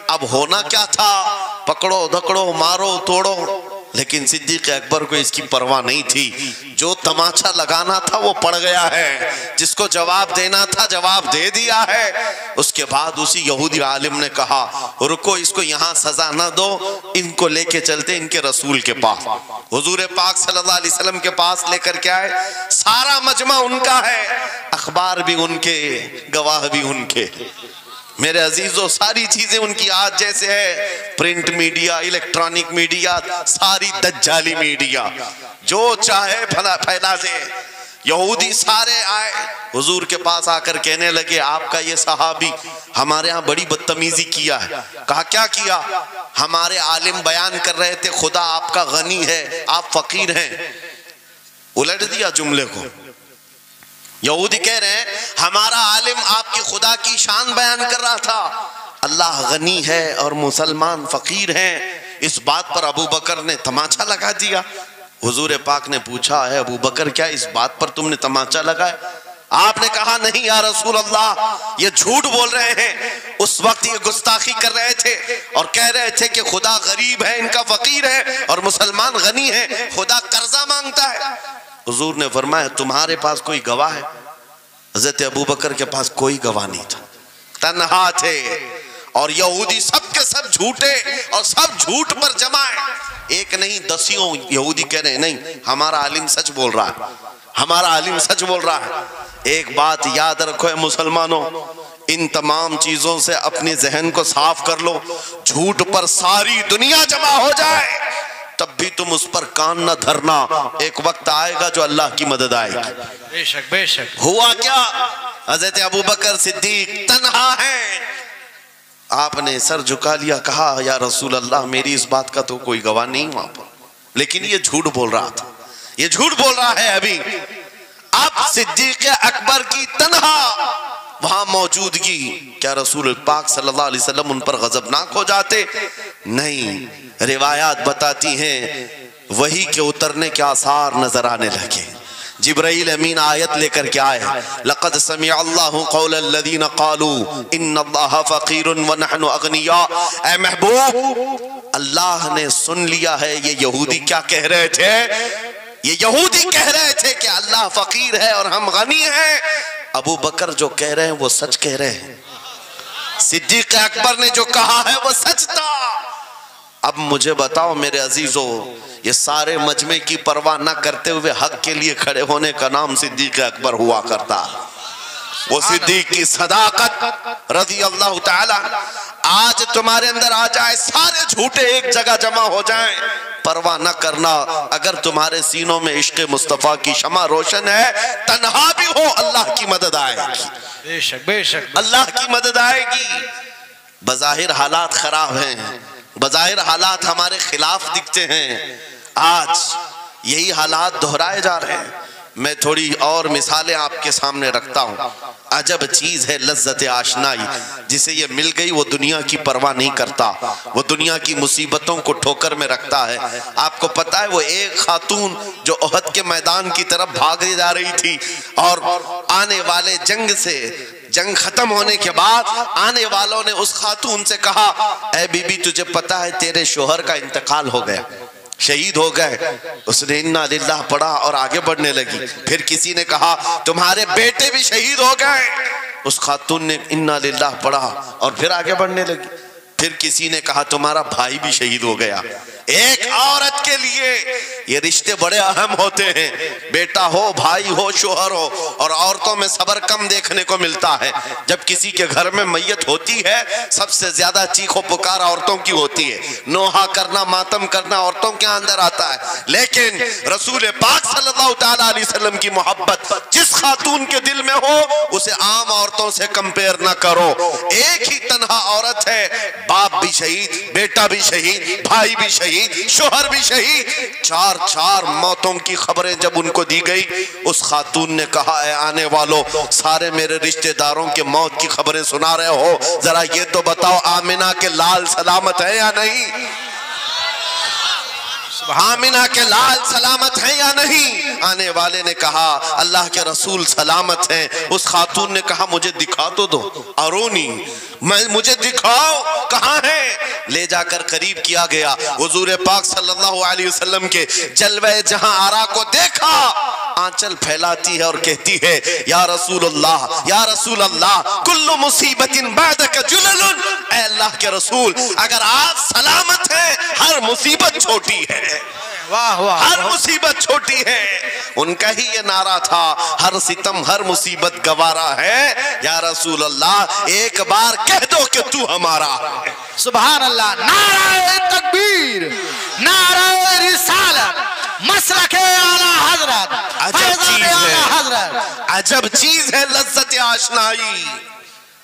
अब होना क्या था, पकड़ो धकड़ो मारो तोड़ो, लेकिन सिद्दीक अकबर को इसकी परवाह नहीं थी। जो तमाचा लगाना था वो पड़ गया है, जिसको जवाब देना था जवाब दे दिया है। उसके बाद उसी यहूदी आलिम ने कहा रुको, इसको यहाँ सजा ना दो, इनको लेके चलते इनके रसूल के पास। हुजूर पाक सल्लल्लाहु अलैहि वसल्लम के पास लेकर के आए। सारा मजमा उनका है, अखबार भी उनके, गवाह भी उनके। मेरे अजीजों, सारी चीजें उनकी आज जैसे है, प्रिंट मीडिया, इलेक्ट्रॉनिक मीडिया, सारी दज्जाली मीडिया, जो चाहे फैला दे। यहूदी सारे आए हुजूर के पास आकर कहने लगे आपका ये सहाबी हमारे यहाँ बड़ी बदतमीजी किया है। कहा क्या किया? हमारे आलिम बयान कर रहे थे खुदा आपका गनी है, आप फकीर हैं। उलट दिया जुमले को। यहूदी कह रहे हैं हमारा आलिम आपकी खुदा की शान बयान कर रहा था, अल्लाह गनी है और मुसलमान फकीर हैं। इस बात पर अबू बकर ने तमाचा लगा दिया। हुजूर पाक ने पूछा है अबू बकर क्या इस बात पर तुमने तमाचा लगाया? आपने कहा नहीं या रसूल अल्लाह, ये झूठ बोल रहे हैं। उस वक्त ये गुस्ताखी कर रहे थे और कह रहे थे कि खुदा गरीब है, इनका फकीर है, और मुसलमान गनी है, खुदा कर्जा मांगता है। हुजूर ने फरमाया तुम्हारे पास कोई गवाह है? हज़रत अबू बकर के पास कोई गवाह नहीं था, तन्हा थे। और यहूदी सब के सब झूठे और सब झूठ पर जमाए। एक नहीं दसियों यहूदी कह रहे हैं नहीं हमारा आलिम सच बोल रहा है, हमारा आलिम सच बोल रहा है। एक बात याद रखो मुसलमानों, इन तमाम चीजों से अपने जहन को साफ कर लो। झूठ पर सारी दुनिया जमा हो जाए तब भी तुम उस पर कान न धरना, एक वक्त आएगा जो अल्लाह की मदद आएगी। बेशक बेशक। हुआ क्या? हज़रत अबू बकर सिद्दीक तन्हा है, आपने सर झुका लिया, कहा या रसूल अल्लाह मेरी इस बात का तो कोई गवाह नहीं वहां पर, लेकिन ये झूठ बोल रहा था, ये झूठ बोल रहा है। अभी अब सिद्दीक अकबर की तन्हा वहां मौजूदगी, क्या रसूल पाक सल्लल्लाहु अलैहि वसल्लम उन पर गजबनाक हो जाते? नहीं, रिवायात बताती हैं वही के उतरने के आसार नजर आने लगे। जिब्राइल अमीन आयत लेकर के आए, लक़द समिअ अल्लाहु क़ौलल लज़ीना क़ालू इन्नल्लाहा फ़क़ीरुन व नहनु अग़निया। ऐ महबूब, अल्लाह ने सुन लिया है ये यहूदी क्या कह रहे थे। ये यहूदी कह रहे थे कि अल्लाह फकीर है और हम गनी हैं। अबू बकर जो कह रहे हैं वो सच कह रहे हैं, सिद्दीक अकबर ने जो कहा है वो सच था। अब मुझे बताओ मेरे अजीजों, ये सारे मजमे की परवाह न करते हुए हक के लिए खड़े होने का नाम सिद्दीक अकबर हुआ करता। वो सिद्दीक की सदाकत रज़ी अल्लाह ताला आज तुम्हारे अंदर आ जाए, सारे झूठे एक जगह जमा हो जाएं, परवाह न करना। अगर तुम्हारे सीनों में इश्क़ मुस्तफ़ा की शमा रोशन है, तन्हा भी हो अल्लाह की मदद आएगी। बेशक बेशक अल्लाह की मदद आएगी। बज़ाहिर हालात खराब हैं, बज़ाहिर हालात हमारे खिलाफ दिखते हैं, आज यही हालात दोहराए जा रहे हैं। मैं थोड़ी और मिसालें आपके सामने रखता हूँ। अजब चीज है लज्जत आशनाई, जिसे ये मिल गई वो दुनिया की परवाह नहीं करता, वो दुनिया की मुसीबतों को ठोकर में रखता है। आपको पता है वो एक खातून जो ओहद के मैदान की तरफ भाग जा रही थी और आने वाले जंग से, जंग खत्म होने के बाद आने वालों ने उस खातून से कहा, ऐ बीबी तुझे पता है तेरे शोहर का इंतकाल हो गया, शहीद हो गए। उसने इन्ना लिल्लाह पढ़ा और आगे बढ़ने लगी। फिर किसी ने कहा तुम्हारे बेटे भी शहीद हो गए। उस खातून ने इन्ना लिल्लाह पढ़ा और फिर आगे बढ़ने लगी। फिर किसी ने कहा तुम्हारा भाई भी शहीद हो गया। एक औरत के लिए ये रिश्ते बड़े अहम होते हैं, बेटा हो, भाई हो, शोहर हो। और औरतों में सब्र कम देखने को मिलता है। जब किसी के घर में मैयत होती है सबसे ज्यादा चीखो पुकार औरतों की होती है, नोहा करना, मातम करना औरतों के अंदर आता है। लेकिन रसूल पाक सल्लल्लाहु ताला अलैहि वसल्लम की मोहब्बत जिस खातून के दिल में हो उसे आम औरतों से कंपेयर ना करो। एक ही तन्हा औरत है, बाप भी शहीद, बेटा भी शहीद, भाई भी शहीद, शोहर भी शहीद। चार चार मौतों की खबरें जब उनको दी गई, उस खातून ने कहा, है आने वालों, सारे मेरे रिश्तेदारों के मौत की खबरें सुना रहे हो, जरा ये तो बताओ आमिना के लाल सलामत है या नहीं। आमिना के लाल सलामत हैं या नहीं? आने वाले ने कहा अल्लाह के रसूल सलामत हैं। उस खातून ने कहा मुझे दिखा तो दो, अरोनी मुझे दिखाओ कहाँ है। ले जाकर करीब किया गया, हुजूर पाक सल्लल्लाहु अलैहि वसल्लम के जलवे जहां आरा को देखा, आंचल फैलाती है और कहती है या रसूल अल्लाह कुल्लु मुसीबतिन बादक जुललुन। ऐ अल्लाह के रसूल, अगर आप सलामत हैं हर मुसीबत छोटी है। वाह वाह, हर मुसीबत छोटी है। उनका ही ये नारा था, हर सितम हर मुसीबत गवारा है। या रसूल अल्लाह एक बार कह दो कि तू हमारा है। सुभान अल्लाह। नारा तकबीर, नारा रिसालत, मसलके आला हजरत, अजब चीज है, हजरत। अजब चीज है लज्जत आशनाई,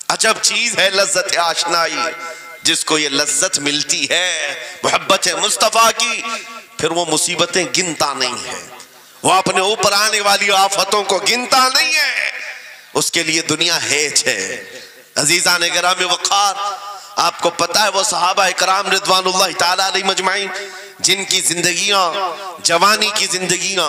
अजब चीज है लज्जत आशनाई। जिसको ये लज्जत मिलती है मोहब्बत मुस्तफा की, फिर वो मुसीबतें गिनता नहीं है, वो अपने ऊपर आने वाली आफतों को गिनता नहीं है। उसके लिए दुनिया हेच है। अजीजा ने गिरामी वक़ार, आपको पता है वो सहाबा इकराम रिज़वानुल्लाह ताला अलैहिम अजमाइन जिनकी जिंदगियां, जवानी की जिंदगियां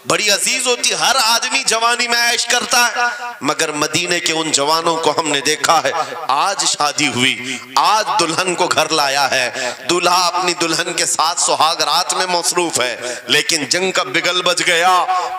बड़ी अजीज होती। हर आदमी जवानी में ऐश करता है, मगर मदीने के उन जवानों को हमने देखा है, आज शादी हुई, आज दुल्हन को घर लाया है, दूल्हा अपनी दुल्हन के साथ सुहाग रात में मसरूफ है, लेकिन जंग का बिगल बज गया।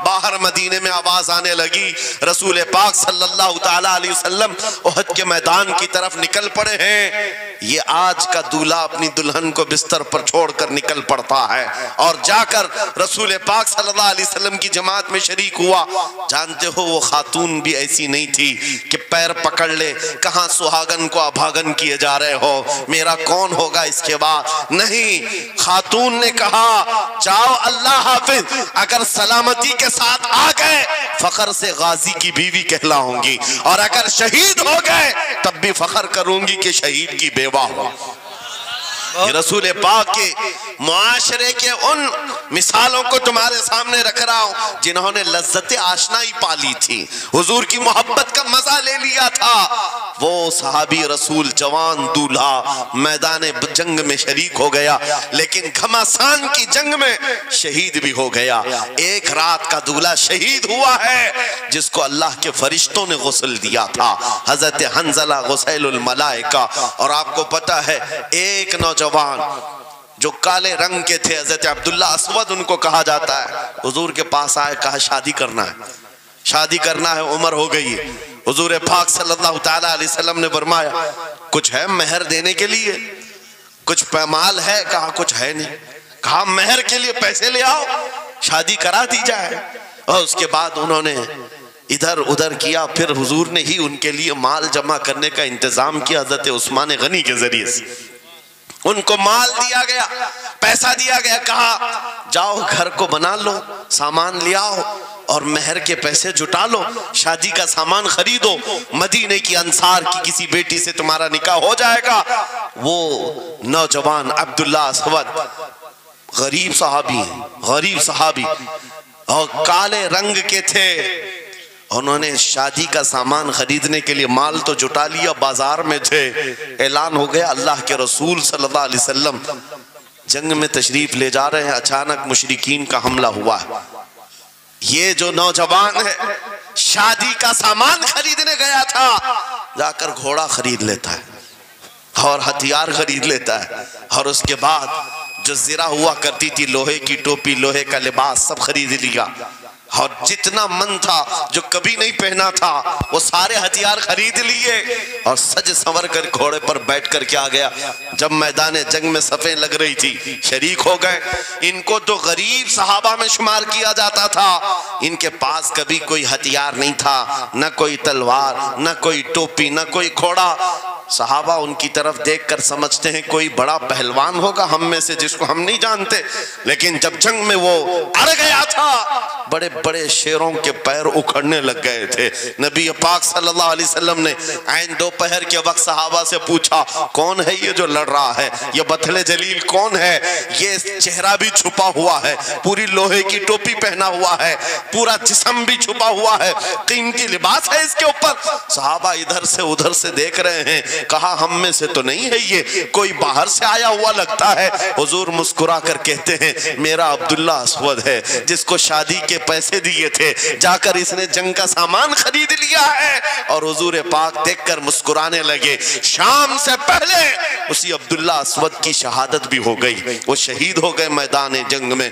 बाहर मदीने में आवाज आने लगी, रसूल पाक सल्लल्लाहु ताला अलैहि वसल्लम उहद के मैदान की तरफ निकल पड़े हैं। ये आज का दूल्हा अपनी दुल्हन को बिस्तर पर छोड़कर निकल पड़ता है और जाकर रसूल पाक सल्लल्लाहु अलैहि वसल्लम की जमात में शरीक हुआ। जानते हो वो खातून भी ऐसी नहीं थी कि पैर पकड़ ले, कहां सुहागन को अभागन किए जा रहे हो, मेरा कौन होगा इसके बाद। नहीं, खातून ने कहा जाओ अल्लाह हाफिज, अगर सलामती के साथ आ गए फखर से गाजी की बीवी कहलाऊंगी, और अगर शहीद हो गए तब भी फखर करूंगी कि शहीद की बेवा हो। रसूल पाक के मुआशरे के उन मिसालों को तुम्हारे सामने रख रहा हूं जिन्होंने लज्जत आशनाई पाली थी, हुजूर की मोहब्बत का मजा ले लिया था। वो सहाबी रसूल जवान दूल्हा मैदान जंग में शरीक हो गया, लेकिन घमासान की जंग में शहीद भी हो गया। एक रात का दूल्हा शहीद हुआ है जिसको अल्लाह के फरिश्तों ने गुस्ल दिया था, हजरत हंजला गुसैलुल मलाइका। और आपको पता है एक नौजवान जो काले रंग के थे, हजरत अब्दुल्ला अस्वद उनको कहा जाता है, हुजूर के पास आए, कहा शादी करना है, शादी करना है, उम्र हो गई है। हुजूर पाक सल्लल्लाहु ताला अलैहि वसल्लम ने फरमाया कुछ है मेहर देने के लिए, कुछ पैमाल है? कहा कुछ है नहीं। कहा मेहर के लिए पैसे ले आओ, शादी करा दी जाए। और उसके बाद उन्होंने इधर उधर किया, फिर हुजूर ने ही उनके लिए माल जमा करने का इंतजाम किया हजरत उस्मान गनी के जरिए से। उनको माल दिया गया, पैसा दिया गया, कहा जाओ घर को बना लो, सामान ले आओ और मेहर के पैसे जुटा लो, शादी का सामान खरीदो, मदीने की अंसार की किसी बेटी से तुम्हारा निकाह हो जाएगा। वो नौजवान अब्दुल्ला अस्वद गरीब सहाबी, गरीब सहाबी और काले रंग के थे। उन्होंने शादी का सामान खरीदने के लिए माल तो जुटा लिया, बाजार में थे, ऐलान हो गया अल्लाह के रसूल सल्लल्लाहु अलैहि वसल्लम जंग में तशरीफ ले जा रहे हैं, अचानक मुशरिकीन का हमला हुआ है। ये जो नौजवान है शादी का सामान खरीदने गया था, जाकर घोड़ा खरीद लेता है और हथियार खरीद लेता है, और उसके बाद जो जिरा हुआ करती थी, लोहे की टोपी, लोहे का लिबास सब खरीद लिया, और जितना मन था जो कभी नहीं पहना था वो सारे हथियार खरीद लिए और सज संवर कर घोड़े पर बैठ कर के आ गया। जब मैदान जंग में सफ़ें लग रही थी शरीक हो गए। इनको तो गरीब सहाबा में शुमार किया जाता था, इनके पास कभी कोई हथियार नहीं था, न कोई तलवार, न कोई टोपी, न कोई घोड़ा। सहाबा उनकी तरफ देखकर समझते हैं कोई बड़ा पहलवान होगा हम में से जिसको हम नहीं जानते, लेकिन जब जंग में वो अड़ गया था बड़े बड़े शेरों के पैर उखड़ने लग गए थे। नबी पाक सल्लल्लाहु अलैहि वसल्लम ने ऐन दोपहर के वक्त सहाबा से पूछा कौन है ये जो लड़ रहा है, ये बथले जलील कौन है, ये चेहरा भी छुपा हुआ है, पूरी लोहे की टोपी पहना हुआ है, पूरा जिस्म भी छुपा हुआ है, कीमती लिबास है इसके ऊपर। सहाबा इधर से उधर से देख रहे हैं, कहा हम में से तो नहीं है, ये कोई बाहर से आया हुआ लगता है। हुजूर मुस्कुरा कर कहते हैं मेरा अब्दुल्ला अस्वद है, जिसको शादी के पैसे दिए थे, जाकर इसने जंग का सामान खरीद लिया है। और हुजूर पाक देखकर मुस्कुराने लगे। शाम से पहले उसी अब्दुल्ला अस्वद की शहादत भी हो गई, वो शहीद हो गए मैदान जंग में।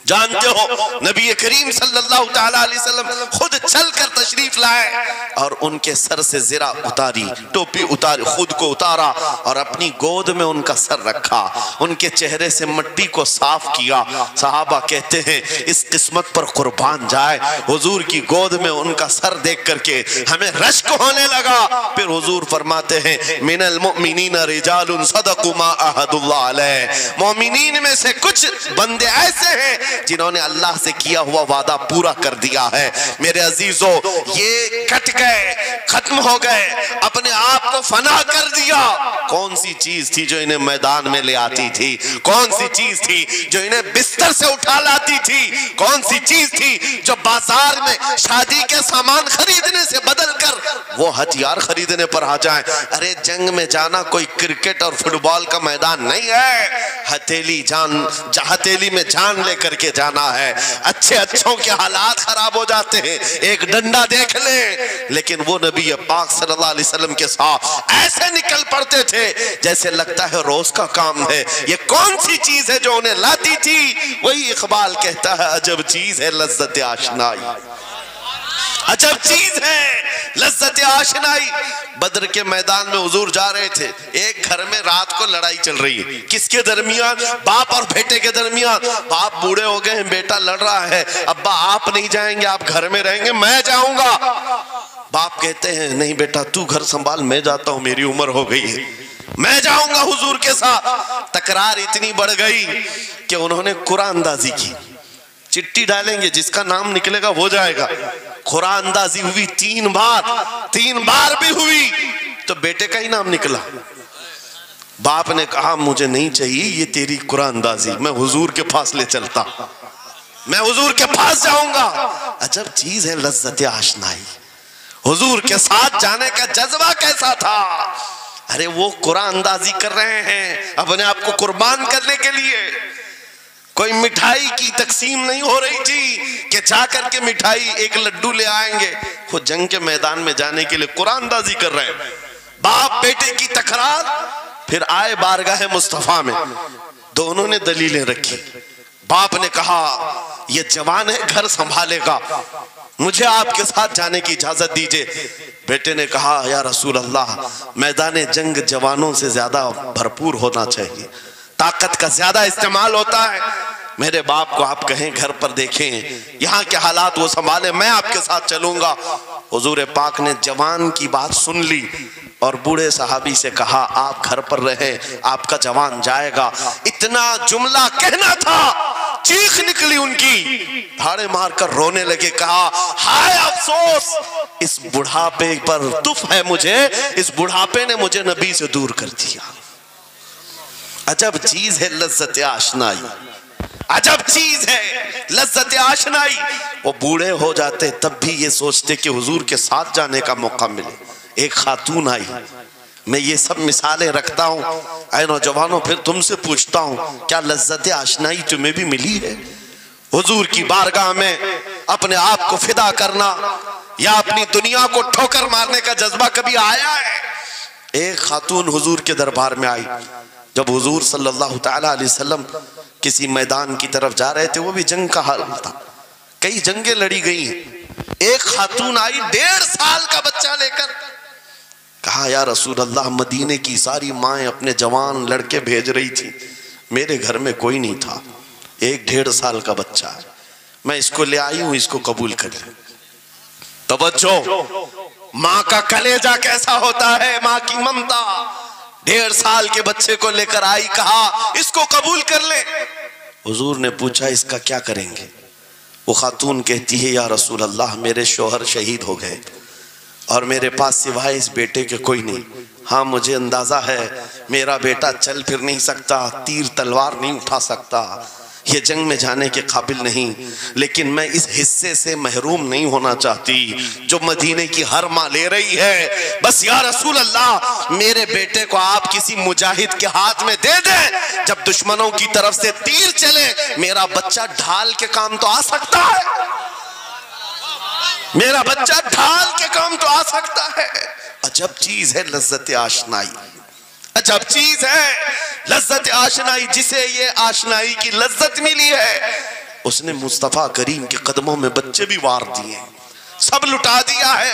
जानते हो नबी करीम सल्लल्लाहु ताला अलैहि वसल्लम खुद चलकर तशरीफ लाए और उनके सर से ज़रा उतारी, टोपी उतारी, खुद को उतारा और अपनी गोद में उनका सर रखा, उनके चेहरे से मिट्टी को साफ किया। सहाबा कहते हैं इस किस्मत पर कुर्बान जाए, हुजूर की गोद में उनका सर देख करके हमें रश्क होने लगा। फिर हुजूर फरमाते हैं मिनल मुमिनीन रिजालुन सदक़ु मा अहदुल्लाह अलैह, मोमिनीन में से कुछ बंदे ऐसे हैं जिन्होंने अल्लाह से किया हुआ वादा पूरा कर दिया है। मेरे अजीजों, ये कट गए, खत्म हो गए, अपने आप को फना कर दिया। कौन सी चीज थी जो इन्हें मैदान में ले आती थी? कौन सी चीज थी जो इन्हें बिस्तर से उठा लाती थी? कौन सी चीज थी जो बाजार में शादी के सामान खरीदने से बदल कर वो हथियार खरीदने पर आ जाए? अरे जंग में जाना कोई क्रिकेट और फुटबॉल का मैदान नहीं है, हथेली में जान लेकर के जाना है। अच्छों के हालात खराब हो जाते हैं, एक डंडा देख ले, लेकिन वो नबी पाक सल्लल्लाहु अलैहि वसल्लम के साथ ऐसे निकल पड़ते थे जैसे लगता है रोज का काम है। ये कौन सी चीज है जो उन्हें लाती थी? वही इकबाल कहता है अजब चीज है लज्जत आशनाई, अजब चीज है लज्जत आशनाई। बद्र के मैदान में हुजूर जा रहे थे, एक घर में रात को लड़ाई चल रही है। किसके दरमियान? बाप और बेटे के दरमियान। बाप बूढ़े हो गए हैं, बेटा लड़ रहा है, अब्बा आप नहीं जाएंगे, आप घर में रहेंगे, मैं जाऊंगा। बाप कहते हैं नहीं बेटा तू घर संभाल, मैं जाता हूं, मेरी उम्र हो गई है, मैं जाऊंगा हुजूर के साथ। तकरार इतनी बढ़ गई कि उन्होंने कुरान अंदाजी की, चिट्ठी डालेंगे, जिसका नाम निकलेगा वो जाएगा। कुरान अंदाजी हुई 3 बार भी हुई तो बेटे का ही नाम निकला। बाप ने कहा मुझे नहीं चाहिए ये तेरी कुरान अंदाजी, मैं हुजूर के पास ले चलता, मैं हुजूर के पास जाऊंगा। अजब चीज है लज्जत आशनाई। हुजूर के साथ जाने का जज्बा कैसा था? अरे वो कुरान अंदाजी कर रहे हैं अपने आप को कुर्बान करने के लिए। कोई मिठाई की तकसीम नहीं हो रही थी कि जाकर के मिठाई एक लड्डू ले आएंगे। वो जंग के मैदान में जाने के लिए कुरान अंदाजी कर रहे हैं। बाप बेटे की तकरार। फिर आए बारगाह मुस्तफा में, दोनों ने दलीलें रखी। बाप ने कहा ये जवान है, घर संभालेगा, मुझे आपके साथ जाने की इजाजत दीजिए। बेटे ने कहा या रसूल अल्लाह, मैदान जंग जवानों से ज्यादा भरपूर होना चाहिए, ताकत का ज्यादा इस्तेमाल होता है। मेरे बाप को आप कहें घर पर देखें, यहाँ के हालात वो संभाले, मैं आपके साथ चलूंगा। हुजूर पाक ने जवान की बात सुन ली और बूढ़े सहाबी से कहा आप घर पर रहे, आपका जवान जाएगा। इतना जुमला कहना था, चीख निकली उनकी, धाड़े मारकर रोने लगे। कहा हाय अफसोस, इस बुढ़ापे पर तुफ है मुझे, इस बुढ़ापे ने मुझे नबी से दूर कर दिया। अजब चीज है लज्जत आशनाई, अजब चीज है लज्जत आशनाई। वो बूढ़े हो जाते तब भी ये सोचते कि हुजूर के साथ जाने का मौका मिले। एक खातून आई, मैं ये सब मिसालें रखता हूँ। ऐ नौजवानों, फिर तुमसे पूछता हूँ क्या लज्जत आशनाई तुम्हें भी मिली है? हुजूर की बारगाह में अपने आप को फिदा करना या अपनी दुनिया को ठोकर मारने का जज्बा कभी आया है? एक खातून हुजूर के दरबार में आई। जब हुजूर सल्लल्लाहु ताला अलैहि वसल्लम किसी मैदान की तरफ जा रहे थे, वो भी जंग का हाल था, कई जंगें लड़ी गई हैं। एक खातून आई 1.5 साल का बच्चा लेकर। कहा या रसूल अल्लाह, मदीने की सारी माएं अपने जवान लड़के भेज रही थी, मेरे घर में कोई नहीं था, एक 1.5 साल का बच्चा है, मैं इसको ले आई हूं, इसको कबूल कर ले। तवज्जो, माँ का कलेजा कैसा होता है, माँ की ममता। 1.5 साल के बच्चे को लेकर आई, कहा इसको कबूल कर ले। हुजूर ने पूछा इसका क्या करेंगे? वो खातून कहती है या रसूल अल्लाह, मेरे शोहर शहीद हो गए और मेरे पास सिवाय इस बेटे के कोई नहीं। हाँ मुझे अंदाजा है मेरा बेटा चल फिर नहीं सकता, तीर तलवार नहीं उठा सकता, ये जंग में जाने के काबिल नहीं, लेकिन मैं इस हिस्से से महरूम नहीं होना चाहती जो मदीने की हर माँ ले रही है। बस या रसूल अल्लाह, मेरे बेटे को आप किसी मुजाहिद के हाथ में दे दें, जब दुश्मनों की तरफ से तीर चले मेरा बच्चा ढाल के काम तो आ सकता है, मेरा बच्चा ढाल के काम तो आ सकता है। अजब चीज है लज्जत आशनाई, अजब चीज है लज्जत आशनाई। जिसे ये आशनाई की लज्जत मिली है उसने मुस्तफा करीम के कदमों में बच्चे भी वार दिए, सब लुटा दिया है।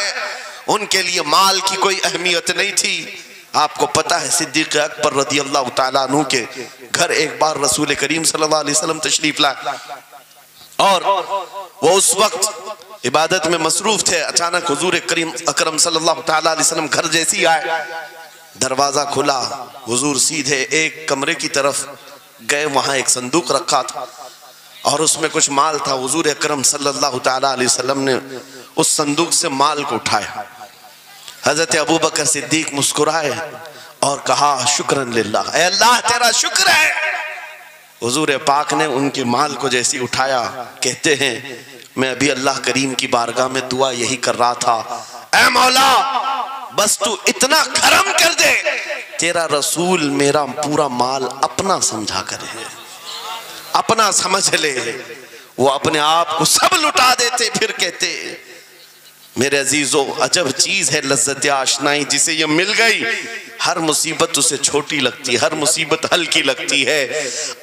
उनके लिए माल की कोई अहमियत नहीं थी। आपको पता है सिद्दीक अकबर रदियल्लाहु ताला अन्हु के घर एक बार रसूल करीम सल्लल्लाहु अलैहि वसल्लम तशरीफ लाए और वो उस वक्त इबादत में मसरूफ थे। अचानक हुजूर करीम अकरम सल्लल्लाहु ताला अलैहि वसल्लम घर जैसी आए, दरवाजा खुला, हुजूर सीधे एक कमरे की तरफ गए, वहां एक संदूक रखा था और उसमें कुछ माल था। हुजूर अकरम सल्लल्लाहु ताला अलैहि वसल्लम ने उस संदूक से माल को उठाया। हजरत अबू बकर सिद्दीक मुस्कुराए और कहा शुक्रन लिल्लाह, ऐ अल्लाह तेरा शुक्र है। हुजूर पाक ने उनके माल को जैसे उठाया, कहते हैं मैं अभी अल्लाह करीम की बारगाह में दुआ यही कर रहा था, ऐ मौला बस तू इतना करम कर दे, तेरा रसूल मेरा पूरा माल अपना समझा करे, अपना समझ ले। वो अपने आप को सब लुटा देते, फिर कहते मेरे अजीजों अजब चीज है लज्जत आशनाई, जिसे ये मिल गई हर मुसीबत उसे छोटी लगती है, हर मुसीबत हल्की लगती है।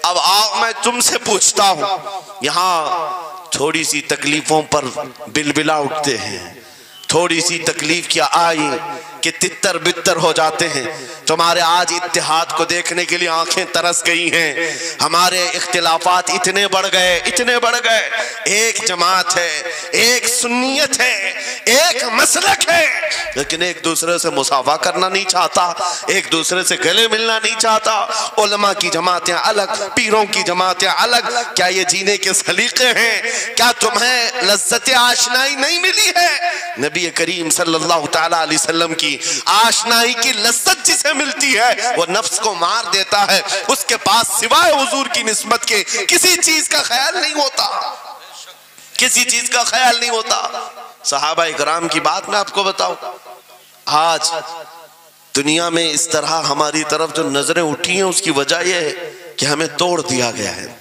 अब आओ मैं तुमसे पूछता हूं, यहाँ थोड़ी सी तकलीफों पर बिलबिला उठते हैं, थोड़ी सी तकलीफ क्या आई कि तितर बितर हो जाते हैं। तुम्हारे आज इत्तेहाद को देखने के लिए आंखें तरस गई हैं। हमारे इख्तिलाफात इतने बढ़ गए, इतने बढ़ गए। एक जमात है, एक सुन्नियत है, एक मसलक है, लेकिन एक दूसरे से मुसाफा करना नहीं चाहता, एक दूसरे से गले मिलना नहीं चाहता। उलमा की जमातें अलग, पीरों की जमातें अलग। क्या ये जीने के सलीके हैं? क्या तुम्हें लज्जत आशनाई नहीं मिली है? नबी करीम सल्लल्लाहु ताला अलैहि वसल्लम की आशनाई की लज्जत जिसे मिलती है वो नफ्स को मार देता है। उसके पास सिवाय हुजूर की निस्बत के किसी चीज का ख्याल नहीं होता, किसी चीज का ख्याल नहीं होता। सहाबा इकराम की बात मैं आपको बताऊं, आज दुनिया में इस तरह हमारी तरफ जो नजरें उठी हैं उसकी वजह यह है कि हमें तोड़ दिया गया है।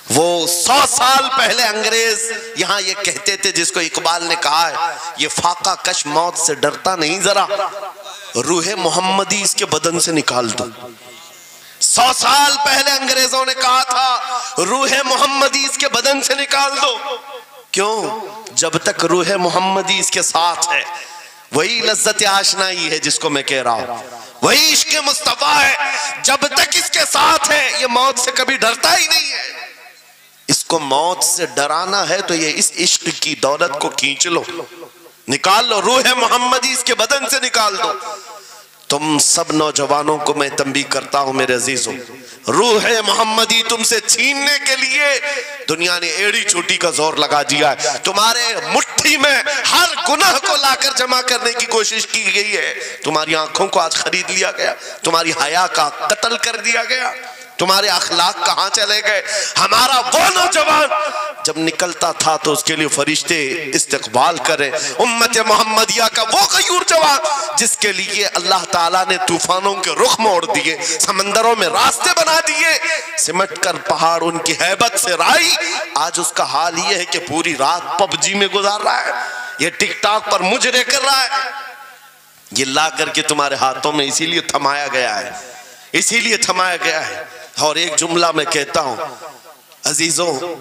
वो 100 साल पहले अंग्रेज यहाँ ये कहते थे, जिसको इकबाल ने कहा है ये फाका कश मौत से डरता नहीं, जरा रूहे मोहम्मदी इसके बदन से निकाल दो। 100 साल पहले अंग्रेजों ने कहा था रूहे मोहम्मदी इसके बदन से निकाल दो। क्यों? जब तक रूहे मोहम्मदी इसके साथ है वही लज्जत आशनाई है जिसको मैं कह रहा हूं, वही इश्क मुस्तफा है। जब तक इसके साथ है ये मौत से कभी डरता ही नहीं है। इसको मौत से डराना है तो ये इस इश्क की दौलत को खींच लो, निकाल लो, रूह मोहम्मदी इसके बदन से निकाल दो। तुम सब नौजवानों को मैं तंबीह करता हूं मेरे अजीजों, रूह मोहम्मदी तुमसे छीनने के लिए दुनिया ने एड़ी चोटी का जोर लगा दिया है। तुम्हारे मुट्ठी में हर गुनाह को लाकर जमा करने की कोशिश की गई है। तुम्हारी आंखों को आज खरीद लिया गया, तुम्हारी हया का कत्ल कर दिया गया, तुम्हारे अखलाक कहां चले गए। हमारा वो नौजवान जब निकलता था तो उसके लिए फरिश्ते इस्तकबाल करें। उम्मत मोहम्मदिया का वो गयूर जवान जिसके लिए अल्लाह ताला ने तूफानों के रुख मोड़ दिए, समंदरों में रास्ते बना दिए, सिमट कर पहाड़ उनकी हैबत से राई। आज उसका हाल ये है कि पूरी रात पबजी में गुजार रहा है, ये टिकटॉक पर मुजरे कर रहा है। ये ला करके तुम्हारे हाथों में इसीलिए थमाया गया है, इसीलिए थमाया गया है। और एक जुमला मैं कहता हूं अजीजों,